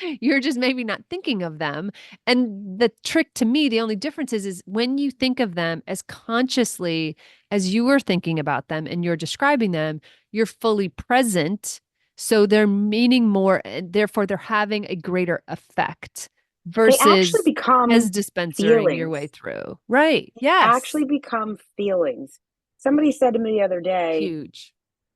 You're just maybe not thinking of them. And the trick to me, the only difference is when you think of them as consciously as you were thinking about them and you're describing them, you're fully present. So they're meaning more, and therefore they're having a greater effect They actually versus as become dispensering your way feelings. through. Right. They Yes. actually become feelings. Somebody said to me the other day, Huge.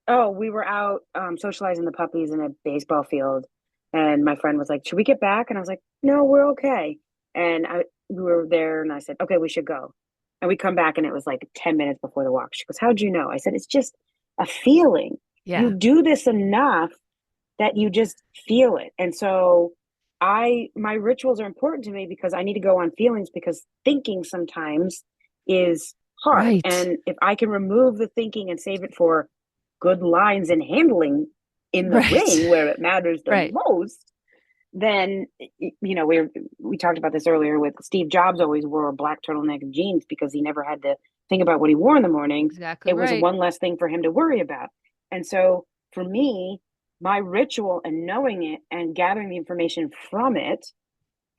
"Oh, we were out socializing the puppies in a baseball field," and my friend was like, "Should we get back?" And I was like, "No, we're okay." And we were there, and I said, "Okay, we should go." And we come back, and it was like 10 minutes before the walk. She goes, "How'd you know?" I said, "It's just a feeling. You Yeah. do this enough that you just feel it." And so my rituals are important to me because I need to go on feelings because thinking sometimes is hard. Right. And if I can remove the thinking and save it for good lines and handling in the Right. ring where it matters the Right. most, then we talked about this earlier with Steve Jobs always wore a black turtleneck and jeans because he never had to think about what he wore in the morning. Exactly It was right. one less thing for him to worry about. And so for me, my ritual and knowing it and gathering the information from it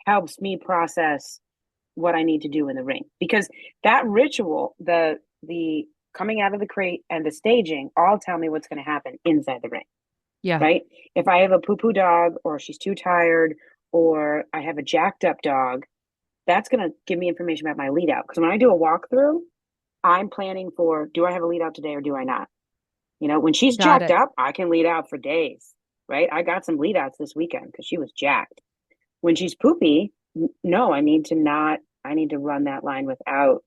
helps me process what I need to do in the ring. Because that ritual, the coming out of the crate and the staging all tell me what's going to happen inside the ring, Yeah. right? If I have a poo poo dog or she's too tired or I have a jacked up dog, that's going to give me information about my lead out. Because when I do a walkthrough, I'm planning for, do I have a lead out today or do I not? When she's Got jacked it. up, I can lead out for days, right? I got some lead outs this weekend because she was jacked. When she's poopy, no, I need to not, I need to run that line without,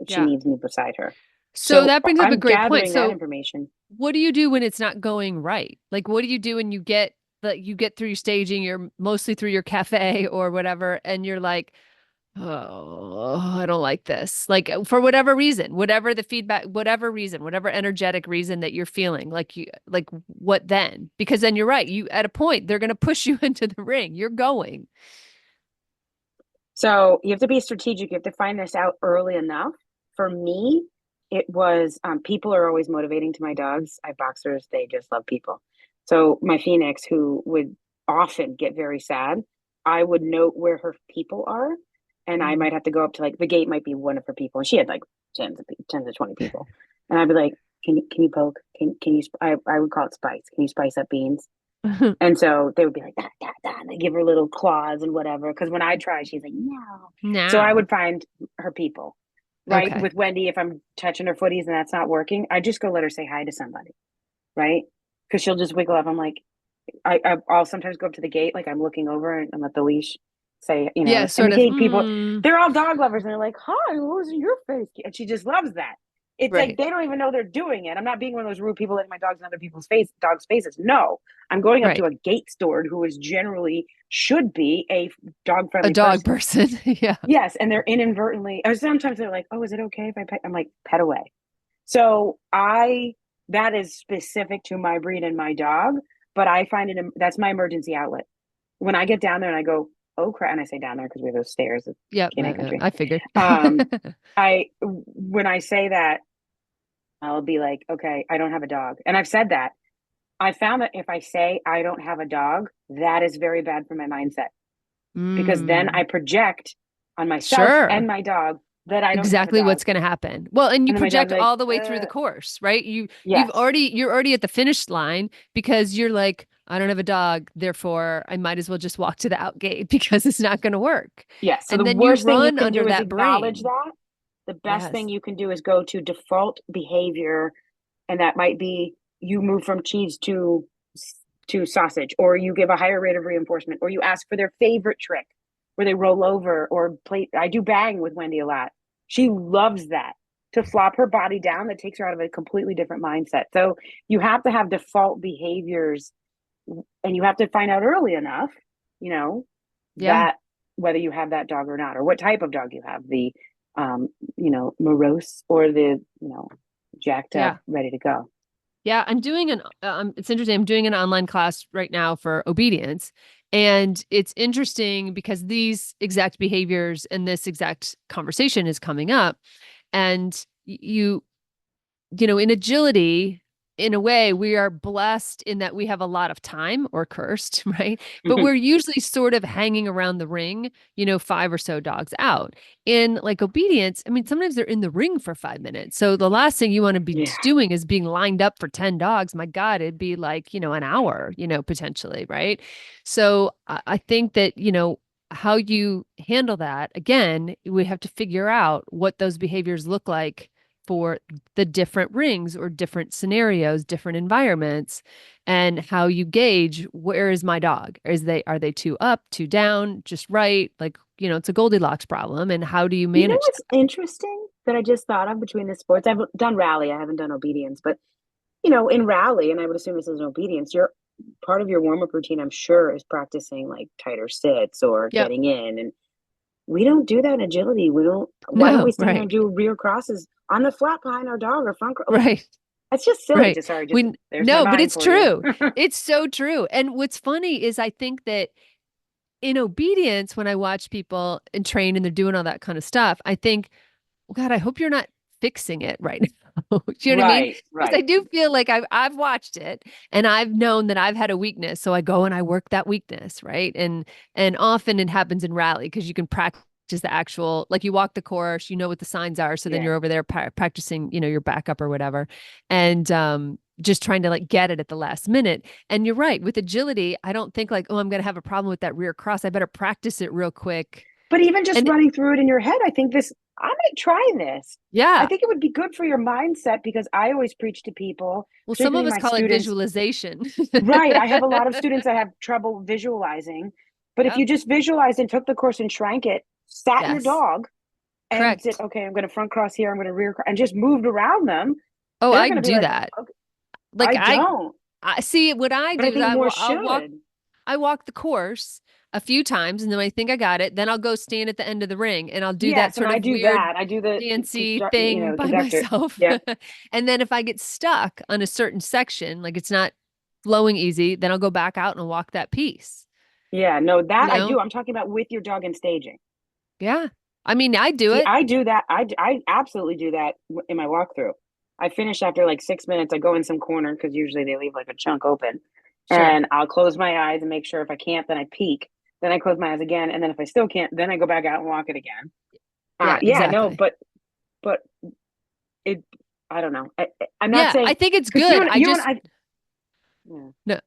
she Yeah. needs me beside her. So So that brings up a I'm great point. gathering that So information. what do you do when it's not going right? Like what do you do when you get through your staging, you're mostly through your cafe or whatever, and you're like, oh, I don't like this. Like for whatever reason, whatever the feedback, whatever reason, whatever energetic reason that you're feeling, like what then? Because then you're right. You at a point they're going to push you into the ring. You're going. So you have to be strategic. You have to find this out early enough. For me, it was people are always motivating to my dogs. I have boxers, they just love people. So my Phoenix, who would often get very sad, I would note where her people are, and I Mm. might have to go up to like the gate might be one of her people, and she had like tens of 20 people, and I'd be like, "Can you poke? Can you?" I would call it spice. Can you spice up beans? And so they would be like, da, da, da, and they give her little claws and whatever. Because when I try, she's like, no. So I Now. would find her people, right? Okay. With Wendy, if I'm touching her footies and that's not working, I just go let her say hi to somebody, right? Because she'll just wiggle up. I'm like, I'll sometimes go up to the gate, like I'm looking over and I'm at the leash. say, Yeah, and sort the of. gate people, they're all dog lovers and they're like, hi, what was in your face? And she just loves that. It's like Right, they don't even know they're doing it. I'm not being one of those rude people letting my dogs in other people's dogs' faces. No, I'm going up to right. a gate steward who is generally should be a dog A friendly dog person. person. Yeah. Yes, and they're inadvertently, or sometimes they're like, "Oh, is it okay if I pet?" I'm like, "Pet away." So that is specific to my breed and my dog, but I find that's my emergency outlet. When I get down there and I go, "Oh crap," and I say down there because we have those stairs, it's Yep, canine country. I figured. Um, I when I say that, I'll be like, "Okay, I don't have a dog," and I've said that. I found that if I say I don't have a dog, that is very bad for my mindset because then I Mm, project on myself and sure. my dog that I don't have a Exactly dog. what's going to happen. Well, and you And then my dog's project like, all the way through the course, right? yes, You're already at the finish line because you're like, I don't have a dog, therefore I might as well just walk to the out gate because it's not going to work. yes. So the And then you worst thing you run can under do is that acknowledge brain. that. The best thing Yes. you can do is go to default behavior, and that might be you move from cheese to sausage, or you give a higher rate of reinforcement, or you ask for their favorite trick where they roll over or play. I do bang with Wendy a lot. She loves that to flop her body down. That takes her out of a completely different mindset. So you have to have default behaviors, and you have to find out early enough, you know, Yeah. that whether you have that dog or not, or what type of dog you have, the um, morose or the, jacked up, Yeah. ready to go. Yeah, it's interesting. I'm doing an online class right now for obedience. And it's interesting because these exact behaviors and this exact conversation is coming up. And in agility, in a way, we are blessed in that we have a lot of time or cursed, right? But we're usually sort of hanging around the ring, five or so dogs out. In like obedience, I mean, sometimes they're in the ring for 5 minutes. So the last thing you want to be Yeah. doing is being lined up for 10 dogs. My God, it'd be like, an hour, potentially, right? So I think that, how you handle that, again, we have to figure out what those behaviors look like for the different rings or different scenarios, different environments, and how you gauge where is my dog? Are they too up, too down, just right? Like, it's a Goldilocks problem. And how do you You know manage what's that? interesting that I just thought of between the sports? I've done rally, I haven't done obedience, but in rally, and I would assume this is an obedience, you're part of your warm up routine, I'm sure, is practicing like tighter sits or Yep. getting in. And we don't do that in agility. Why don't we No, stand there right. and do rear crosses on the flat behind our dog or like, Right. that's just silly. Right. Just sorry, just We there's my no, but mind it's for you. true. It's so true. And what's funny is I think that in obedience, when I watch people and train and they're doing all that kind of stuff, I think, well, God, I hope you're not fixing it right now. Do you know what I mean? Right, Because I right. do feel like I've watched it and I've known that I've had a weakness, so I go and I work that weakness, right? And often it happens in rally because you can practice the actual, like you walk the course, you know what the signs are, so then Yeah. you're over there practicing, your backup or whatever, and just trying to like get it at the last minute. And you're right, with agility, I don't think like, oh, I'm gonna have a problem with that rear cross. I better practice it real quick. But even just And running through it in your head, I might try this. I yeah, think it would be good for your mindset because I always preach to people, well, some of particularly us my call it students. visualization. Right. I have a lot of students that have trouble visualizing. But if Yep. you just visualized and took the course and shrank it, sat your Yes. dog and said, Correct. okay, I'm going to front cross here, I'm going to rear cross, and just moved around them, Oh, they're I going to be do like, that. okay, Like I don't. I see what I But do I is think more I'll walk should. I walk the course a few times and then I think I got it. Then I'll go stand at the end of the ring and I'll do that Yes. And sort I of do weird that. I do the fancy construct, thing the by conductor. myself. Yep. And then if I get stuck on a certain section, like it's not flowing easy, then I'll go back out and walk that piece. Yeah. No, You that I know? do. I'm talking about with your dog and staging. Yeah. I mean, I do See, it. I do that. I absolutely do that in my walkthrough. I finish after like 6 minutes. I go in some corner because usually they leave like a chunk open, Sure. and I'll close my eyes and make sure if I can't, then I peek. Then I close my eyes again, and then if I still can't, then I go back out and walk it again. Yeah, Yeah, no, exactly. but it. I don't know. I'm not Yeah, I saying think it's because good. you and I. Yeah, No,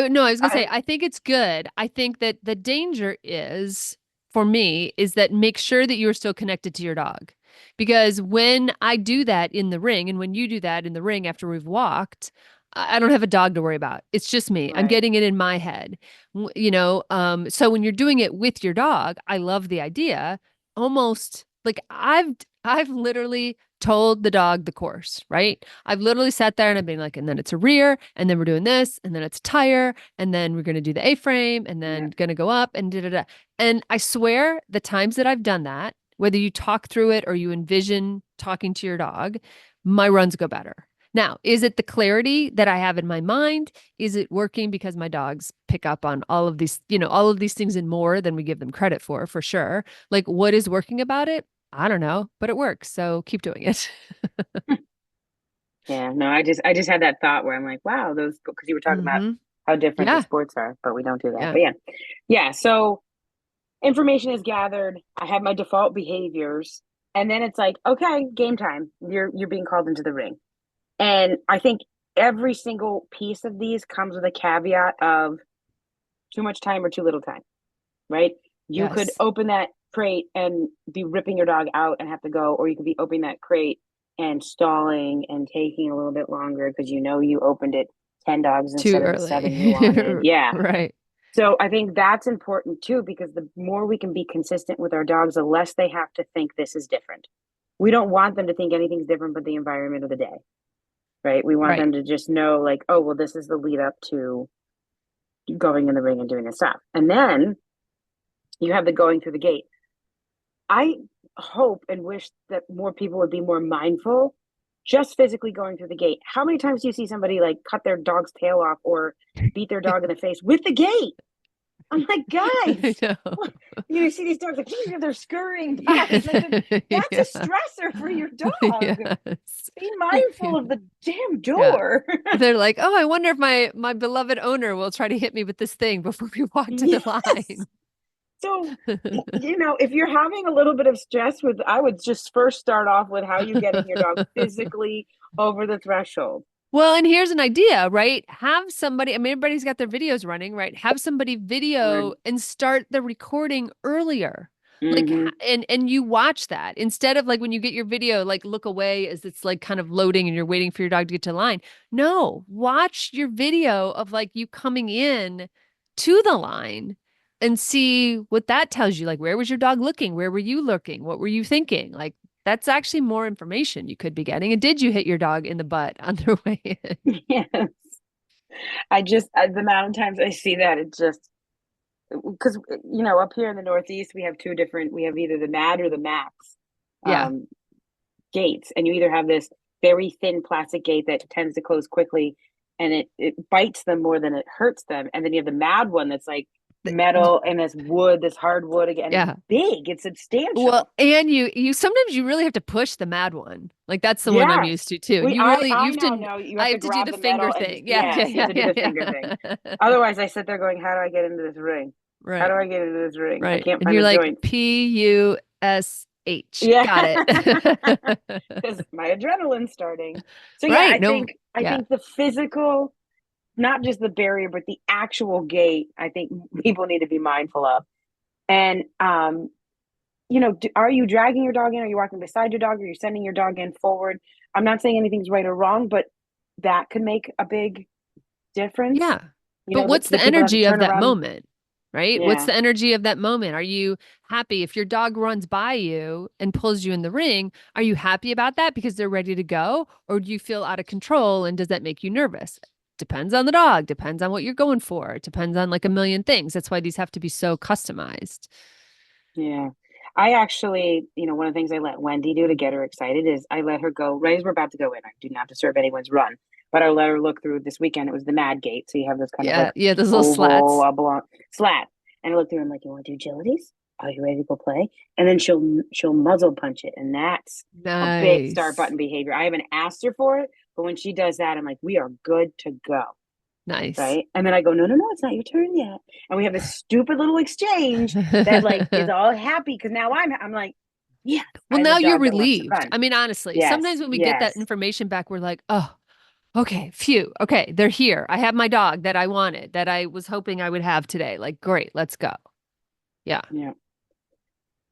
no, I was gonna say, I I think it's good. I think that the danger is, for me, is that make sure that you're still connected to your dog. Because when I do that in the ring, and when you do that in the ring after we've walked, I don't have a dog to worry about. It's just me. I'm Right. getting it in my head. So when you're doing it with your dog, I love the idea. Almost like I've literally told the dog the course, right? I've literally sat there and I've been like, and then it's a rear, and then we're doing this, and then it's tire, and then we're gonna do the A-frame, and Yeah. then gonna go up and da da da. And I swear the times that I've done that, whether you talk through it or you envision talking to your dog, my runs go better. Now, is it the clarity that I have in my mind? Is it working because my dogs pick up on all of these things and more than we give them credit for sure? Like, what is working about it? I don't know, but it works. So keep doing it. Yeah, no, I just had that thought where I'm like, wow, those because you were talking about Mm-hmm. how different the Yeah. sports are, but we don't do that. Yeah. But yeah, yeah. So information is gathered. I have my default behaviors, and then it's like, okay, game time. You're being called into the ring, and I think every single piece of these comes with a caveat of too much time or too little time, right? You could Yes. open that crate and be ripping your dog out and have to go, or you could be opening that crate and stalling and taking a little bit longer because you know you opened it 10 dogs Too instead of the seven you wanted. early. Yeah. Right. So I think that's important too, because the more we can be consistent with our dogs, the less they have to think this is different. We don't want them to think anything's different but the environment of the day, right? We want Right. them to just know, like, oh, well, this is the lead up to going in the ring and doing this stuff. And then you have the going through the gate. I hope and wish that more people would be more mindful just physically going through the gate. How many times do you see somebody like cut their dog's tail off or beat their dog in the face with the gate? I'm like, I guys, know. what? You see these dogs like they're scurrying back. It's like that's Yeah. a stressor for your dog. Yes. Be Yeah. mindful of the damn Yeah. door. They're like, oh, I wonder if my beloved owner will try to hit me with this thing before we walk to the Yes. line. So, if you're having a little bit of stress with, I would just first start off with how you getting your dog physically over the threshold. Well, and here's an idea, right? Have somebody, I mean, everybody's got their videos running, right? Have somebody Right. video and start the recording earlier. Like, Mm-hmm. and you watch that instead of like when you get your video, like look away as it's like kind of loading and you're waiting for your dog to get to line. No, watch your video of like you coming in to the line and see what that tells you. Like, where was your dog looking? Where were you looking? What were you thinking? Like, that's actually more information you could be getting. And did you hit your dog in the butt on their way in? Yes. The amount of times I see that, it just, because, up here in the Northeast, we have two different, we have either the MAD or the MAX Yeah. um, gates. And you either have this very thin plastic gate that tends to close quickly and it bites them more than it hurts them. And then you have the MAD one that's like metal and this wood, this hardwood again. It's Yeah. big, it's Well, substantial. and you sometimes you really have to push the mad one. Like that's the one I'm Yes. used to too. We You I have now to know you I have to have to do grab the the finger metal and just, thing. Yeah, yeah, yes, you have yeah, to do yeah, the finger thing. yeah. Otherwise I sit there going, how do I get into this ring? How do Right, I get into this ring? I right. can't And find you're the like joints. Push. Yeah. Got it. Because my adrenaline's starting. So yeah, Right. I No, think I yeah. think the physical, not just the barrier, but the actual gate, I think people need to be mindful of. And are you dragging your dog in? Are you walking beside your dog? Are you sending your dog in forward? I'm not saying anything's right or wrong, but that could make a big difference. Yeah. But The, what's the the people have to energy of turn that around. moment? Right? What's Yeah, the energy of that moment? Are you happy if your dog runs by you and pulls you in the ring? Are you happy about that because they're ready to go? Or do you feel out of control and does that make you nervous? Depends on the dog, depends on what you're going for. It depends on like a million things. That's why these have to be so customized. yeah. I actually, one of the things I let Wendy do to get her excited is I let her go right as we're about to go in. I do not disturb anyone's run, but I let her look through this weekend. It was the Mad Gate, so you have this kind of like Yeah, yeah, those little oval slats. oblong slat, and I looked through. I'm like, you want to do agilities? Are you ready to go play? And then she'll muzzle punch it, and that's a big start Nice. button behavior. I haven't asked her for it, but when she does that, I'm like, we are good to go. Nice. Right. And then I go, no, no, no, it's not your turn yet. And we have this stupid little exchange that like is all happy because now I'm like, yes, I Well, have a now you're dog that wants to relieved. run. I mean, honestly, Yes, sometimes when we get that yes, information back, we're like, oh, okay, phew. Okay, they're here. I have my dog that I wanted, that I was hoping I would have today. Like, great, let's go. Yeah, yeah.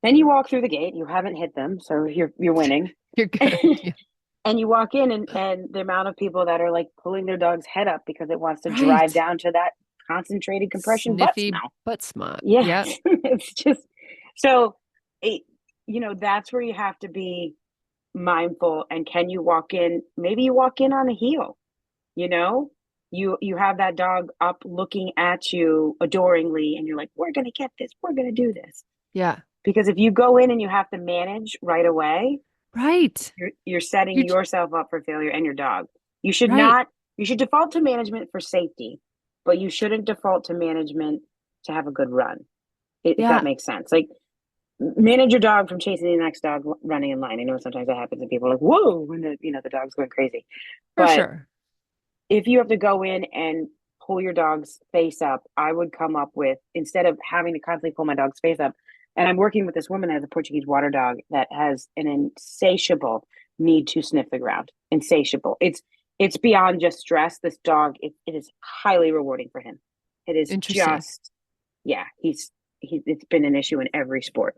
Then you walk through the gate. You haven't hit them, so you're winning. you're good. Yeah. And you walk in, and the amount of people that are like pulling their dog's head up because it wants to drive Right. down to that concentrated compression butt Sniffy smell. butt smart. Yeah, Yep. it's just so it, that's where you have to be mindful. And can you walk in? Maybe you walk in on a heel. You know, you have that dog up looking at you adoringly, and you're like, "We're gonna get this. We're gonna do this." Yeah. Because if you go in and you have to manage right away, Right. you're setting You're yourself up for failure and your dog. You should right. not. You should default to management for safety, but you shouldn't default to management to have a good run. If that Yeah, makes sense, like manage your dog from chasing the next dog running in line. I know sometimes that happens, and people are like, "Whoa!" when the dog's going crazy. for But sure. if you have to go in and pull your dog's face up, I would come up with, instead of having to constantly pull my dog's face up, and I'm working with this woman that has a Portuguese water dog that has an insatiable need to sniff the ground. Insatiable. It's beyond just stress. This dog, it is highly rewarding for him. It is Interesting. just, yeah, it's been an issue in every sport.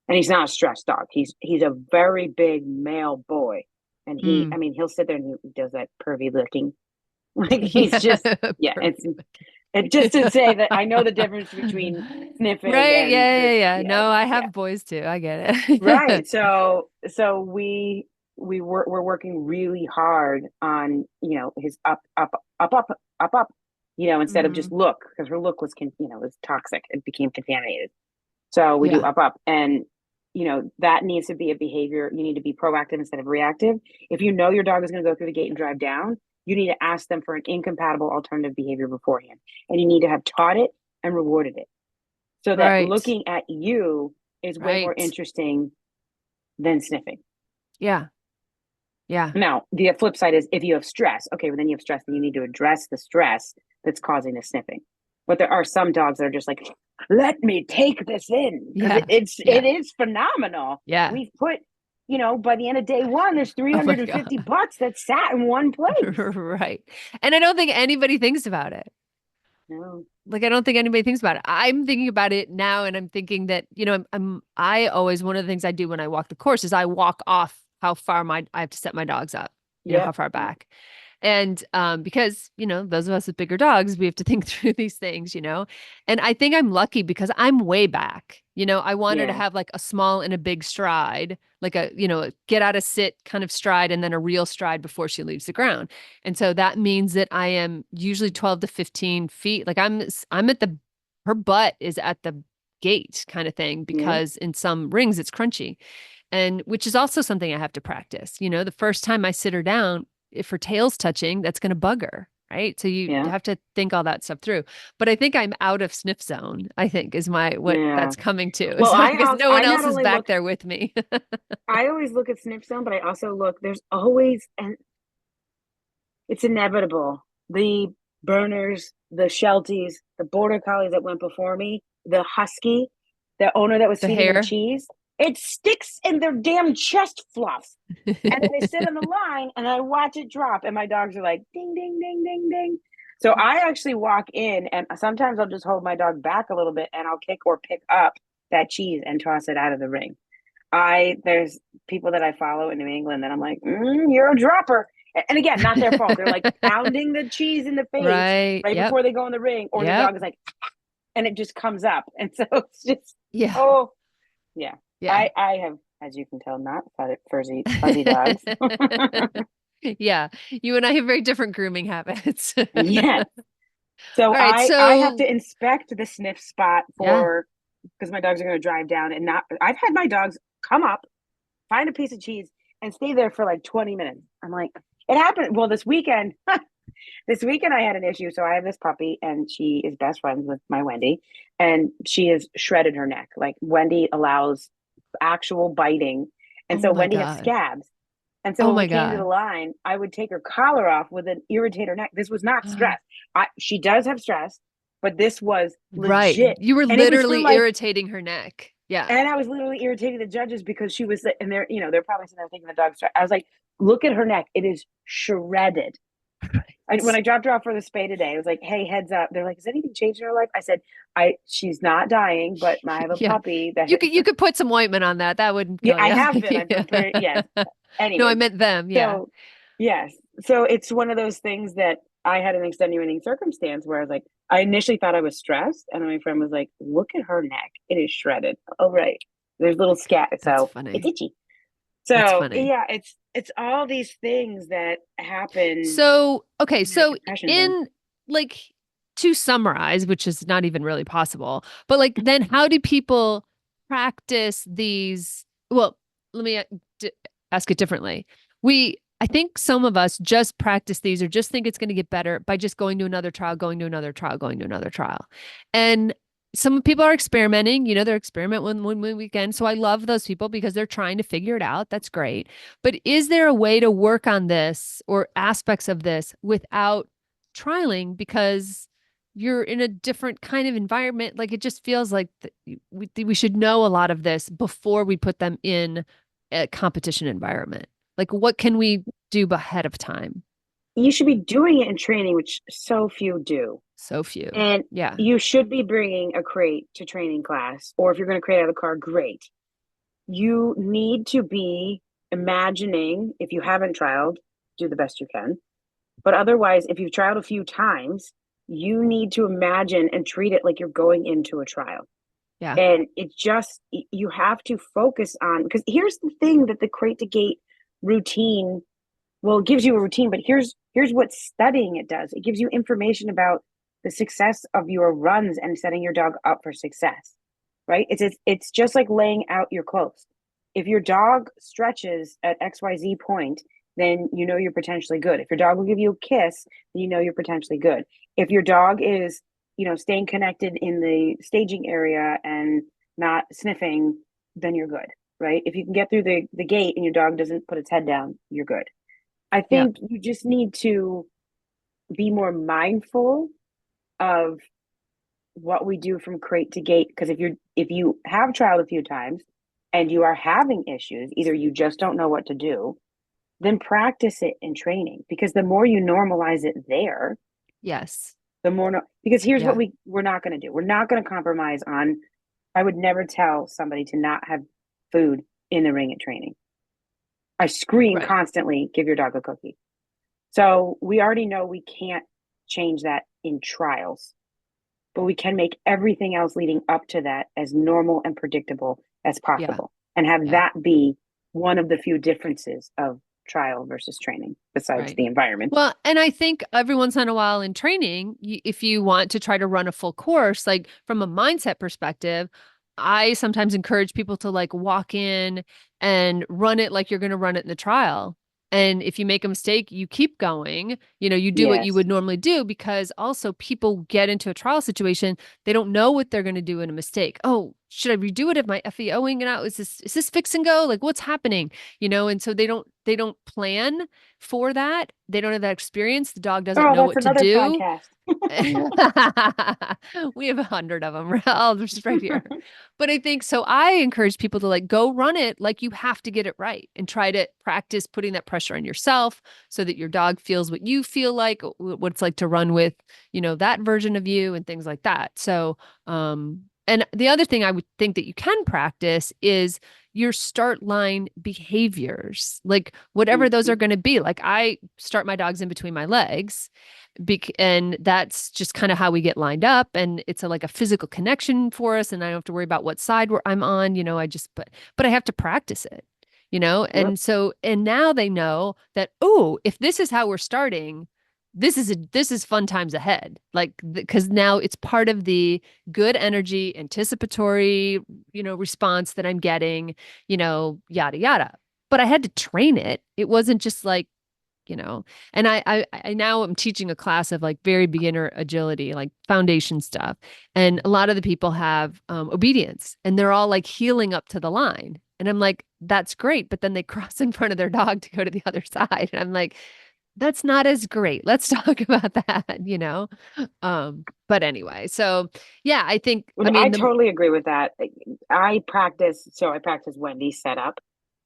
And he's not a stressed dog. He's a very big male boy. And Mm. I mean, he'll sit there and he does that pervy licking. Like he's Yeah. just, yeah, Perfect. it just to say that I know the difference between sniffing Right. and Yeah, yeah, just, yeah. yeah, No, I yeah. have boys too. I get it. Right. So we're working really hard on, his up, instead of just Hmm. look, because her look was toxic. It became contaminated. So we do Yeah. up, and that needs to be a behavior. You need to be proactive instead of reactive. If you know your dog is going to go through the gate and drive down, you need to ask them for an incompatible alternative behavior beforehand, and you need to have taught it and rewarded it, so that Right. looking at you is way more Right. interesting than sniffing. Yeah. Yeah. Now, the flip side is, if you have stress, okay, well, then you have stress, then you need to address the stress that's causing the sniffing. But there are some dogs that are just like, let me take this in, because Yeah. it Yeah. is phenomenal. Yeah. We've put, by the end of day one, there's Oh my 350 God. butts that sat in one place. Right. And I don't think anybody thinks about it. No. Like I don't think anybody thinks about it. I'm thinking about it now, and I'm thinking that, I always, one of the things I do when I walk the course is I walk off how far I have to set my dogs up, how Yep. far Yep. back. And because, those of us with bigger dogs, we have to think through these things, And I think I'm lucky because I'm way back. I want her to Yeah. have like a small and a big stride, like a get out of sit kind of stride and then a real stride before she leaves the ground. And so that means that I am usually 12 to 15 feet. Like I'm at her butt is at the gate kind of thing Yeah. because in some rings it's crunchy. And which is also something I have to practice. The first time I sit her down, if her tail's touching, that's going to bug her. Right. So you Yeah. have to think all that stuff through. But I think I'm out of sniff zone, I think is what Yeah. that's coming to Well, is because no I one not else is only back look, there with me. I always look at snip zone, but I also look, there's always, and it's inevitable. The Berners, the Shelties, the Border Collies that went before me, the Husky, the owner that was The feeding them hair. cheese, it sticks in their damn chest fluff. And then they sit on the line and I watch it drop, and my dogs are like, ding, ding, ding, ding, ding. So I actually walk in, and sometimes I'll just hold my dog back a little bit, and I'll kick or pick up that cheese and toss it out of the ring. There's people that I follow in New England that I'm like, you're a dropper. And again, not their fault. They're like pounding the cheese in the face Right. right Yep. before they go in the ring, or the Yep. dog is like, and it just comes up. And so it's just, Yeah. oh, yeah. Yeah. I have, as you can tell, not fuzzy dogs. Yeah. You and I have very different grooming habits. All Yes. So right. I have So to inspect the sniff spot yeah. for, because my dogs are going to drive down, and not, I've had my dogs come up, find a piece of cheese, and stay there for like 20 minutes. I'm like, it happened. Well, this weekend I had an issue. So I have this puppy, and she is best friends with my Wendy, and she has shredded her neck. Like, Wendy allows actual biting. And Oh so my Wendy has God. scabs. And so Oh when we my came to the God. line, I would take her collar off with an irritate her neck. This was not stress. She does have stress, but this was Right. legit. You were And it was for literally like, irritating her neck. Yeah. and I was literally irritating the judges because she was, and they're probably sitting there thinking the dog's. I was like, look at her neck; it is shredded. When I dropped her off for the spay today, I was like, "Hey, heads up!" They're like, "Has anything changed in her life?" I said, she's not dying, but I have a Yeah. puppy that You could put some ointment on that. That wouldn't yeah, kill I you. have been. I've been Yeah. pretty yes. No, I Anyways, meant them. Yeah. so yes, so it's one of those things that I had an extenuating circumstance where I was like, I initially thought I was stressed, and then my friend was like, "Look at her neck; it is shredded." Oh, right, there's little scat, That's so it's funny. itchy. That's So funny. yeah, it's all these things that happen So, okay, in the so compression zone. in like to summarize, which is not even really possible, but like then how do people practice these? Well, let me d ask it differently. I think some of us just practice these or just think it's going to get better by just going to another trial, going to another trial, going to another trial. And some people are experimenting, they're experiment one weekend. So I love those people because they're trying to figure it out. That's great. But is there a way to work on this or aspects of this without trialing? Because you're in a different kind of environment. Like it just feels like we should know a lot of this before we put them in a competition environment. Like what can we do ahead of time? You should be doing it in training, which so few do. So few. And Yeah. you should be bringing a crate to training class, or if you're going to crate out of the car, great. You need to be imagining, if you haven't trialed, do the best you can. But otherwise, if you've trialed a few times, you need to imagine and treat it like you're going into a trial. Yeah. And it just, you have to focus on, because here's the thing that the crate to gate routine, well, it gives you a routine, but here's what studying it does. It gives you information about the success of your runs and setting your dog up for success, right? It's just like laying out your clothes. If your dog stretches at XYZ point, then you know you're potentially good. If your dog will give you a kiss, then you know you're potentially good. If your dog is, staying connected in the staging area and not sniffing, then you're good, right? If you can get through the gate and your dog doesn't put its head down, you're good. I Yeah. think you just need to be more mindful of what we do from crate to gate. Because if you have trialed a few times and you are having issues, either you just don't know what to do, then practice it in training. Because the more you normalize it there, Yes. the more because here's what Yeah. we're not going to do. We're not going to compromise on. I would never tell somebody to not have food in the ring at training. I scream Right. constantly, give your dog a cookie. So we already know we can't change that in trials, but we can make everything else leading up to that as normal and predictable as Yeah. possible and have Yeah. that be one of the few differences of trial versus training besides Right. the environment. Well, and I think every once in a while in training, if you want to try to run a full course, like from a mindset perspective, I sometimes encourage people to like walk in and run it like you're going to run it in the trial. And if you make a mistake, you keep going. You do what you Yes. would normally do because also people get into a trial situation, they don't know what they're going to do in a mistake. Oh, should I redo it? If my FEOing it out? Is this fix and go? Like what's happening? And so they don't plan for that. They don't have that experience. The dog doesn't Oh, know that's what to another do. podcast. We have 100 of them all just right here. But I think so. I encourage people to like go run it like you have to get it right and try to practice putting that pressure on yourself so that your dog feels what you feel like, what it's like to run with, that version of you and things like that. So, and the other thing I would think that you can practice is your start line behaviors, like whatever those are Mhm. going to be. Like I start my dogs in between my legs and that's just kind of how we get lined up and it's like a physical connection for us and I don't have to worry about what side I'm on, I just but I have to practice it, Yep. and so and now they know that, oh, if this is how we're starting, this is fun times ahead, like because now it's part of the good energy anticipatory response that I'm getting, yada yada. But I had to train it. It wasn't just like, you know and I now am teaching a class of like very beginner agility, like foundation stuff, and a lot of the people have obedience and they're all like heeling up to the line, and I'm like, that's great, but then they cross in front of their dog to go to the other side, and I'm like, that's not as great. Let's talk about that. But anyway, so yeah, I think, Well, I I mean, totally agree with that. I practice Wendy's setup.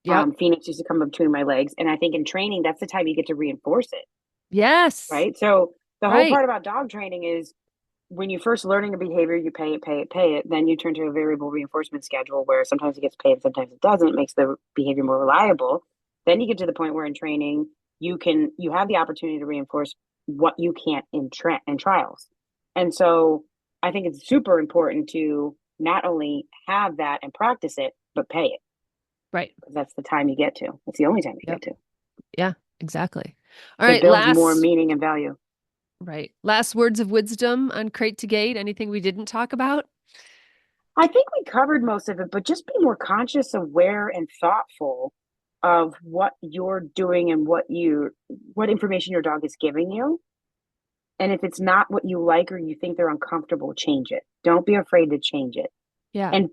yep. Phoenix used to come up between my legs. And I think in training, that's the time you get to reinforce it. Yes. right? So the whole Right. part about dog training is when you're first learning a behavior, you pay it, pay it, pay it. Then you turn to a variable reinforcement schedule where sometimes it gets paid, sometimes it doesn't. It makes the behavior more reliable. Then you get to the point where in training, you have the opportunity to reinforce what you can't in trials. And so I think it's super important to not only have that and practice it, but pay it Right. because that's the time you get to. It's the only time you Yep. get to. Yeah, exactly. All It right. builds more meaning and value. Last words of wisdom on crate to gate. Anything we didn't talk about? I think we covered most of it, but just be more conscious, aware, and thoughtful of what you're doing and what information your dog is giving you. And if it's not what you like or you think they're uncomfortable, change it. Don't be afraid to change it. Yeah. And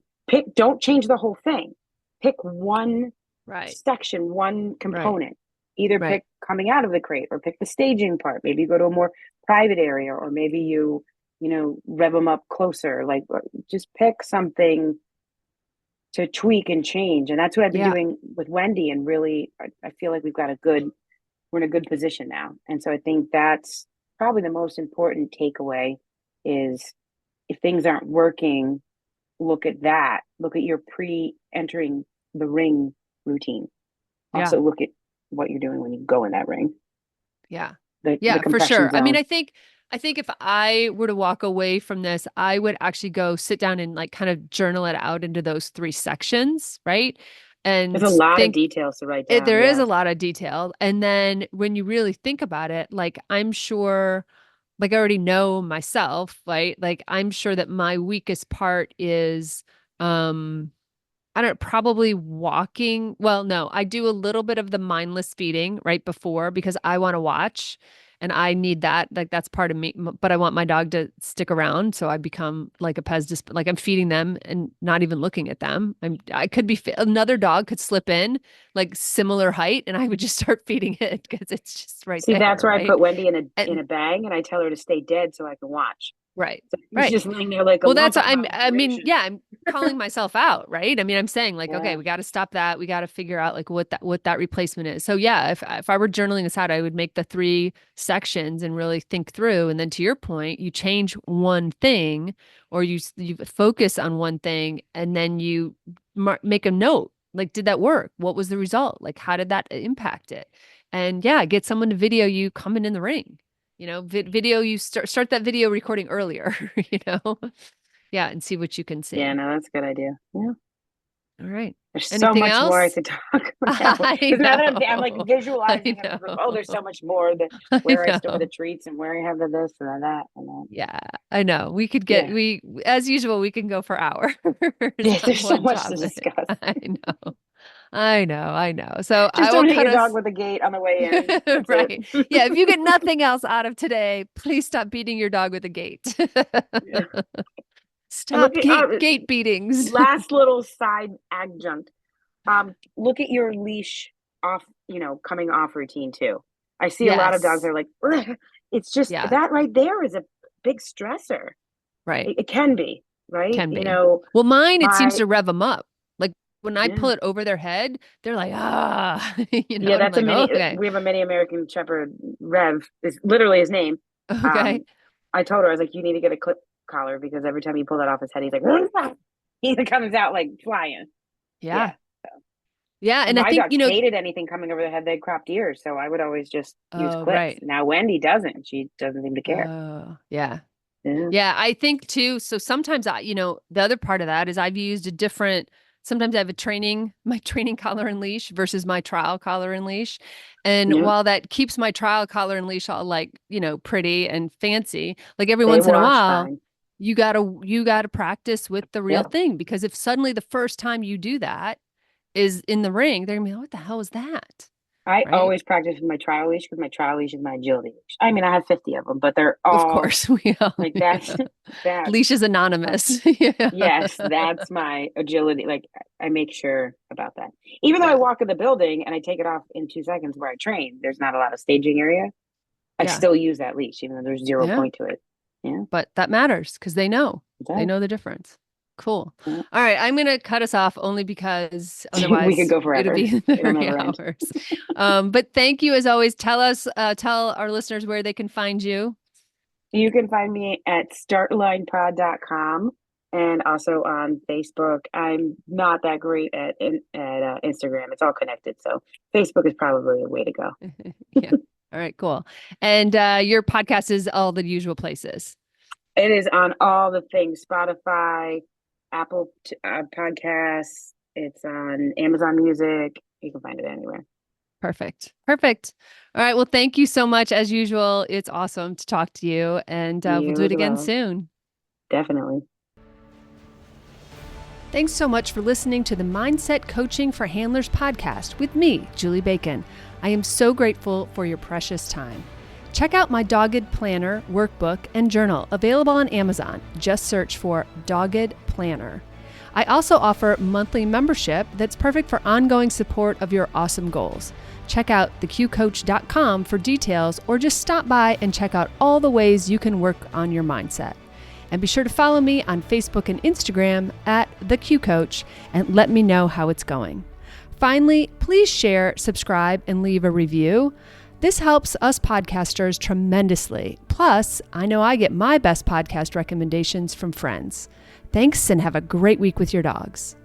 don't change the whole thing. Pick one Right. section, one Right. component. Either Right. pick coming out of the crate or pick the staging part. Maybe you go to a more private area, or maybe rev them up closer. Like just pick something to tweak and change. And that's what I've been Yeah. doing with Wendy. And really, I feel like we're in a good position now. And so I think that's probably the most important takeaway is if things aren't working, look at that. Look at your pre entering the ring routine. Yeah. Also look at what you're doing when you go in that ring, Yeah. the Yeah, for compression sure. I mean, zone. I think if I were to walk away from this, I would actually go sit down and like kind of journal it out into those three sections, right? There's And a lot of think details to write down. there is a Yes. lot of detail. And then when you really think about it, like I'm sure, like I already know myself, right? Like I'm sure that my weakest part is um I don't know, probably walking. Well, no, I do a little bit of the mindless feeding right before because I want to watch and I need that. Like that's part of me, but I want my dog to stick around. So I become like a Pez disp like I'm feeding them and not even looking at them. I could be, another dog could slip in like similar height and I would just start feeding it because it's just right See, that's there. where I Right. put Wendy in And a bag and I tell her to stay dead so I can watch. right. So she's Right. just laying there like a Well, lump that's of I mean, observation. yeah, I'm calling myself out, right? I mean, I'm saying like, okay, Yeah. we got to stop that. We got to figure out like what that replacement is. So yeah, if I were journaling this out, I would make the three sections and really think through. And then to your point, you change one thing or you focus on one thing and then you make a note. Like, did that work? What was the result? Like, how did that impact it? And yeah, get someone to video you coming in the ring. Video you start that video recording earlier, you know? Yeah, and see what you can Yeah, see. no, that's a good idea. Yeah. All right. There's so Anything much more I else? could talk about. I Because now that I'm like know. I visualizing and I'm like, oh, there's know. so much more I where I store the know. treats and where I have the this and the that and then Yeah, I know. We could get yeah. we as usual, we can go for hours Yeah, on there's so one much to topic. discuss. I know. I know. I know. So I Just will don't hit cut your dog us with a gate on the way in. That's it. right. Yeah, if you get nothing else out of today, please stop beating your dog with a gate. Yeah. And look Stop at gate beatings. last little side adjunct. Look at your leash off, coming off routine too. I see a lot of dogs that Yes. are like, "Ugh." It's just Yeah, that right there is a big stressor. right. It can be, right? Can be. Well, mine, it seems My, to rev them up. Like when I pull yeah, it over their head, they're like, ah, yeah, and I'm that's a like, mini, oh, okay. we have a mini American Shepherd, Rev is literally his name. Okay. I told her, I was like, you need to get a clip collar because every time you pull that off his head, he's like, he comes out like flying. Yeah. Yeah. Yeah. And And I my think, dogs hated anything coming over their head. They had cropped ears. So I would always just use oh, clips. right. Now Wendy doesn't. She doesn't seem to care. Oh, yeah. Yeah. Yeah, I think too. So sometimes the other part of that is I've used a different, sometimes I have my training collar and leash versus my trial collar and leash. And Yeah. while that keeps my trial collar and leash all like, pretty and fancy, like every They once in a wash while, fine. you gotta practice with the real Yep. thing because if suddenly the first time you do that is in the ring, they're gonna be like, what the hell is that? I Right? always practice with my trial leash because my trial leash is my agility leash. I mean, I have 50 of them, but they're Of all course, we all, like yeah. that's Leash is my, anonymous. Yeah. yes, that's my agility. Like I make sure about that. Even though I Yeah. walk in the building and I take it off in 2 seconds where I train, there's not a lot of staging area. I Yeah. still use that leash, even though there's zero Yeah. point to it. Yeah, But that matters because they know. it They does. know the difference. Cool. Yeah. All right. I'm going to cut us off only because We could otherwise go it'll forever. be It'll 30 never end. hours. But thank you as always. Tell our listeners where they can find you. You can find me at startlinepod.com and also on Facebook. I'm not that great at Instagram. It's all connected, so Facebook is probably a way to go. Yeah. All right, cool. And your podcast is all the usual places. It is on all the things: Spotify, Apple Podcasts. It's on Amazon Music. You can find it anywhere. Perfect. Perfect. All right. Well, thank you so much. As usual, it's awesome to talk to you, and we'll do You it as again well. soon. Definitely. Thanks so much for listening to the Mindset Coaching for Handlers podcast with me, Julie Bacon. I am so grateful for your precious time. Check out my Dogged Planner workbook and journal available on Amazon. Just search for Dogged Planner. I also offer monthly membership that's perfect for ongoing support of your awesome goals. Check out theqcoach.com for details, or just stop by and check out all the ways you can work on your mindset. And be sure to follow me on Facebook and Instagram at theqcoach and let me know how it's going. Finally, please share, subscribe, and leave a review. This helps us podcasters tremendously. Plus, I know I get my best podcast recommendations from friends. Thanks, and have a great week with your dogs.